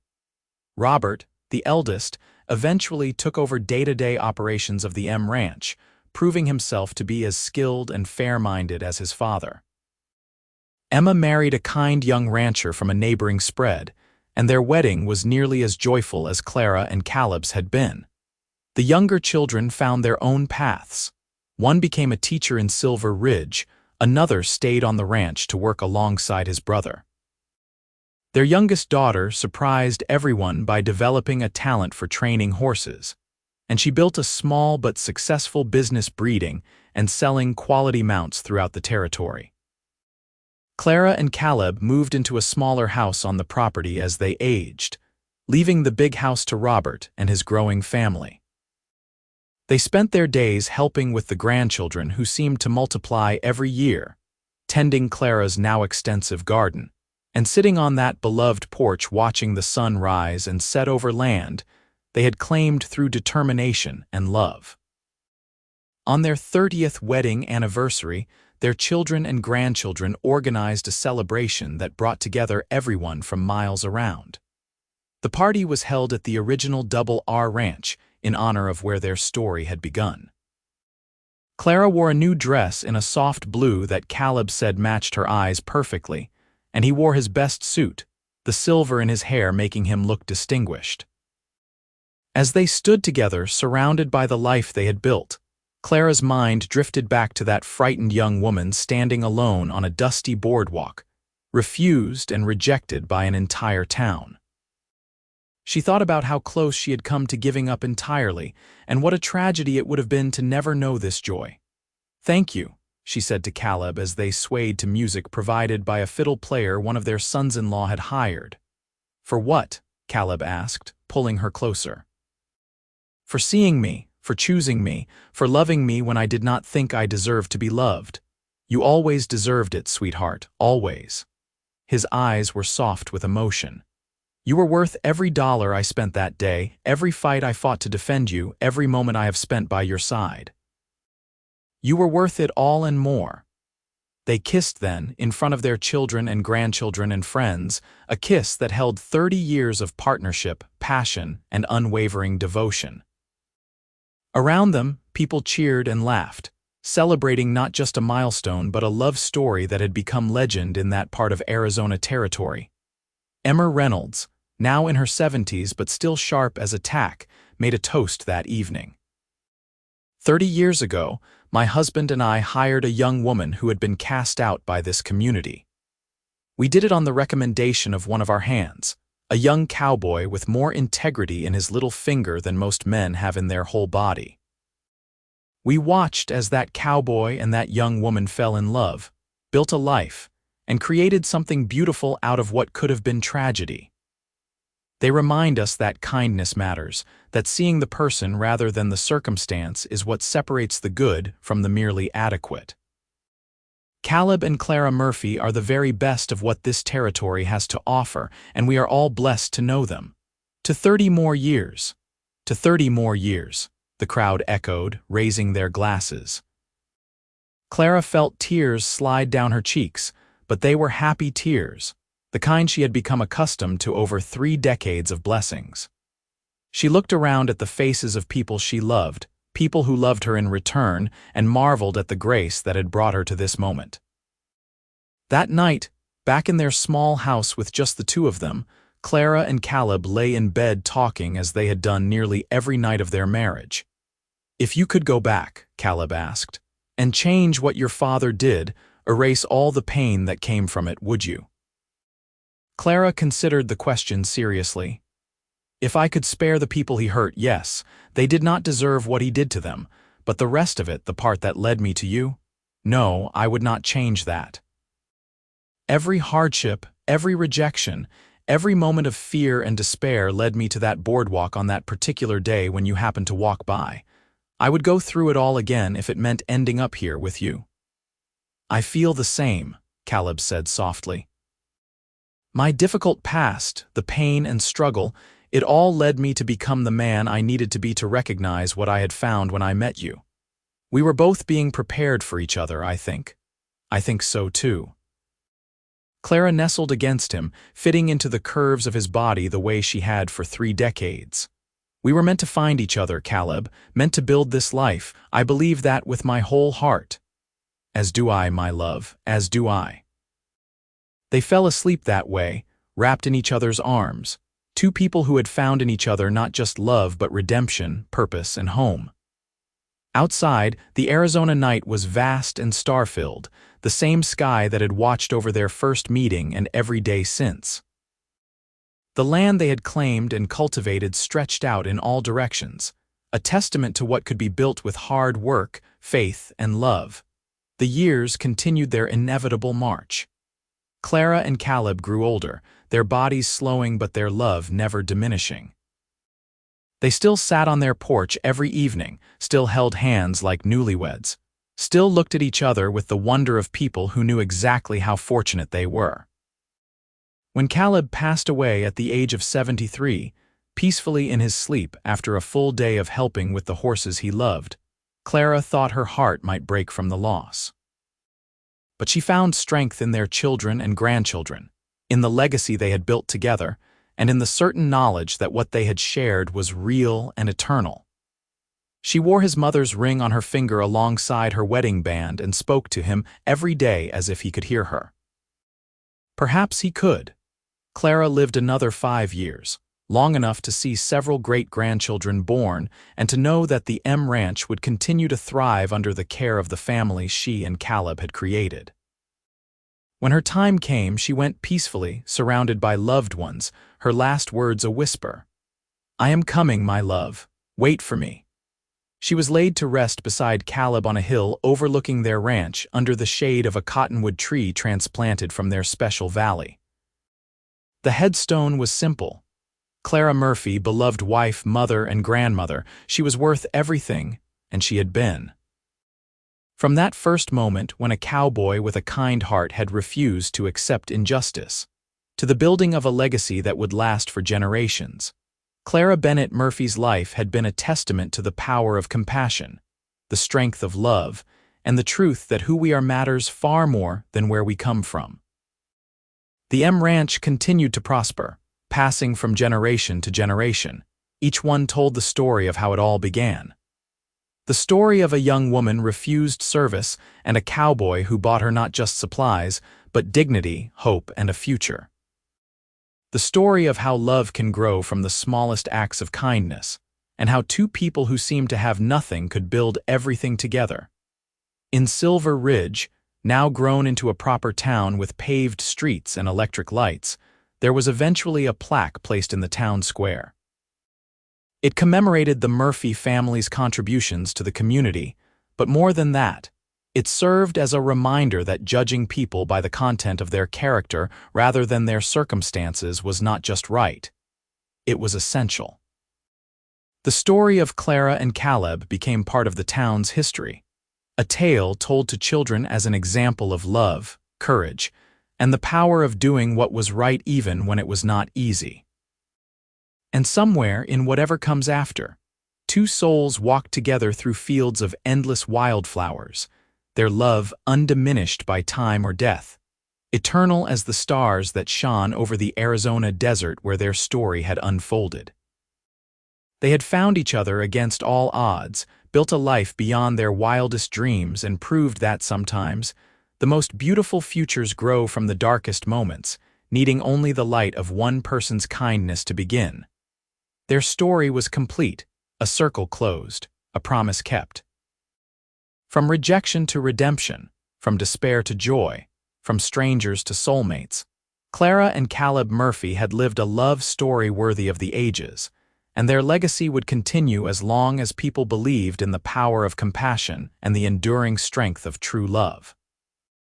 Robert, the eldest, eventually took over day-to-day operations of the M Ranch, proving himself to be as skilled and fair-minded as his father. Emma married a kind young rancher from a neighboring spread, and their wedding was nearly as joyful as Clara and Caleb's had been. The younger children found their own paths. One became a teacher in Silver Ridge, another stayed on the ranch to work alongside his brother. Their youngest daughter surprised everyone by developing a talent for training horses, and she built a small but successful business breeding and selling quality mounts throughout the territory. Clara and Caleb moved into a smaller house on the property as they aged, leaving the big house to Robert and his growing family. They spent their days helping with the grandchildren who seemed to multiply every year, tending Clara's now extensive garden, and sitting on that beloved porch watching the sun rise and set over land they had claimed through determination and love. On their 30th wedding anniversary, their children and grandchildren organized a celebration that brought together everyone from miles around. The party was held at the original Double R Ranch in honor of where their story had begun. Clara wore a new dress in a soft blue that Caleb said matched her eyes perfectly, and he wore his best suit, the silver in his hair making him look distinguished. As they stood together, surrounded by the life they had built, Clara's mind drifted back to that frightened young woman standing alone on a dusty boardwalk, refused and rejected by an entire town. She thought about how close she had come to giving up entirely, and what a tragedy it would have been to never know this joy. "Thank you," she said to Caleb as they swayed to music provided by a fiddle player one of their sons-in-law had hired. "For what?" Caleb asked, pulling her closer. "For seeing me, for choosing me, for loving me when I did not think I deserved to be loved. You always deserved it, sweetheart, always." His eyes were soft with emotion. "You were worth every dollar I spent that day, every fight I fought to defend you, every moment I have spent by your side. You were worth it all and more." They kissed then, in front of their children and grandchildren and friends, a kiss that held 30 years of partnership, passion, and unwavering devotion. Around them, people cheered and laughed, celebrating not just a milestone but a love story that had become legend in that part of Arizona territory. Emma Reynolds, now in her 70s but still sharp as a tack, made a toast that evening. 30 years ago, my husband and I hired a young woman who had been cast out by this community. We did it on the recommendation of one of our hands, a young cowboy with more integrity in his little finger than most men have in their whole body. We watched as that cowboy and that young woman fell in love, built a life, and created something beautiful out of what could have been tragedy. They remind us that kindness matters, that seeing the person rather than the circumstance is what separates the good from the merely adequate. Caleb and Clara Murphy are the very best of what this territory has to offer, and we are all blessed to know them. To 30 more years. To 30 more years, the crowd echoed, raising their glasses. Clara felt tears slide down her cheeks, but they were happy tears, the kind she had become accustomed to over 3 decades of blessings. She looked around at the faces of people she loved, people who loved her in return, and marveled at the grace that had brought her to this moment. That night, back in their small house with just the two of them, Clara and Caleb lay in bed talking as they had done nearly every night of their marriage. "If you could go back," Caleb asked, "and change what your father did, erase all the pain that came from it, would you?" Clara considered the question seriously. "If I could spare the people he hurt, yes, they did not deserve what he did to them, but the rest of it, the part that led me to you? No, I would not change that. Every hardship, every rejection, every moment of fear and despair led me to that boardwalk on that particular day when you happened to walk by. I would go through it all again if it meant ending up here with you." "I feel the same," Caleb said softly. "My difficult past, the pain and struggle, it all led me to become the man I needed to be to recognize what I had found when I met you. We were both being prepared for each other, I think. I think so too." Clara nestled against him, fitting into the curves of his body the way she had for 3 decades. "We were meant to find each other, Caleb, meant to build this life. I believe that with my whole heart." "As do I, my love, as do I." They fell asleep that way, wrapped in each other's arms, two people who had found in each other not just love but redemption, purpose, and home. Outside, the Arizona night was vast and star-filled, the same sky that had watched over their first meeting and every day since. The land they had claimed and cultivated stretched out in all directions, a testament to what could be built with hard work, faith, and love. The years continued their inevitable march. Clara and Caleb grew older, their bodies slowing but their love never diminishing. They still sat on their porch every evening, still held hands like newlyweds, still looked at each other with the wonder of people who knew exactly how fortunate they were. When Caleb passed away at the age of 73, peacefully in his sleep after a full day of helping with the horses he loved, Clara thought her heart might break from the loss. But she found strength in their children and grandchildren, in the legacy they had built together, and in the certain knowledge that what they had shared was real and eternal. She wore his mother's ring on her finger alongside her wedding band and spoke to him every day as if he could hear her. Perhaps he could. Clara lived another 5 years, long enough to see several great-grandchildren born and to know that the M Ranch would continue to thrive under the care of the family she and Caleb had created. When her time came, she went peacefully, surrounded by loved ones, her last words a whisper. "I am coming, my love. Wait for me." She was laid to rest beside Caleb on a hill overlooking their ranch under the shade of a cottonwood tree transplanted from their special valley. The headstone was simple. Clara Murphy, beloved wife, mother, and grandmother, she was worth everything, and she had been. From that first moment when a cowboy with a kind heart had refused to accept injustice, to the building of a legacy that would last for generations, Clara Bennett Murphy's life had been a testament to the power of compassion, the strength of love, and the truth that who we are matters far more than where we come from. The M Ranch continued to prosper, passing from generation to generation. Each one told the story of how it all began. The story of a young woman refused service and a cowboy who bought her not just supplies, but dignity, hope, and a future. The story of how love can grow from the smallest acts of kindness, and how two people who seemed to have nothing could build everything together. In Silver Ridge, now grown into a proper town with paved streets and electric lights, there was eventually a plaque placed in the town square. It commemorated the Murphy family's contributions to the community, but more than that, It served as a reminder that judging people by the content of their character rather than their circumstances was not just right. It was essential. The story of Clara and Caleb became part of the town's history, a tale told to children as an example of love, courage, and the power of doing what was right even when it was not easy. And somewhere in whatever comes after, two souls walk together through fields of endless wildflowers, their love undiminished by time or death, eternal as the stars that shone over the Arizona desert where their story had unfolded. They had found each other against all odds, built a life beyond their wildest dreams, and proved that sometimes the most beautiful futures grow from the darkest moments, needing only the light of one person's kindness to begin. Their story was complete, a circle closed, a promise kept. From rejection to redemption, from despair to joy, from strangers to soulmates, Clara and Caleb Murphy had lived a love story worthy of the ages, and their legacy would continue as long as people believed in the power of compassion and the enduring strength of true love.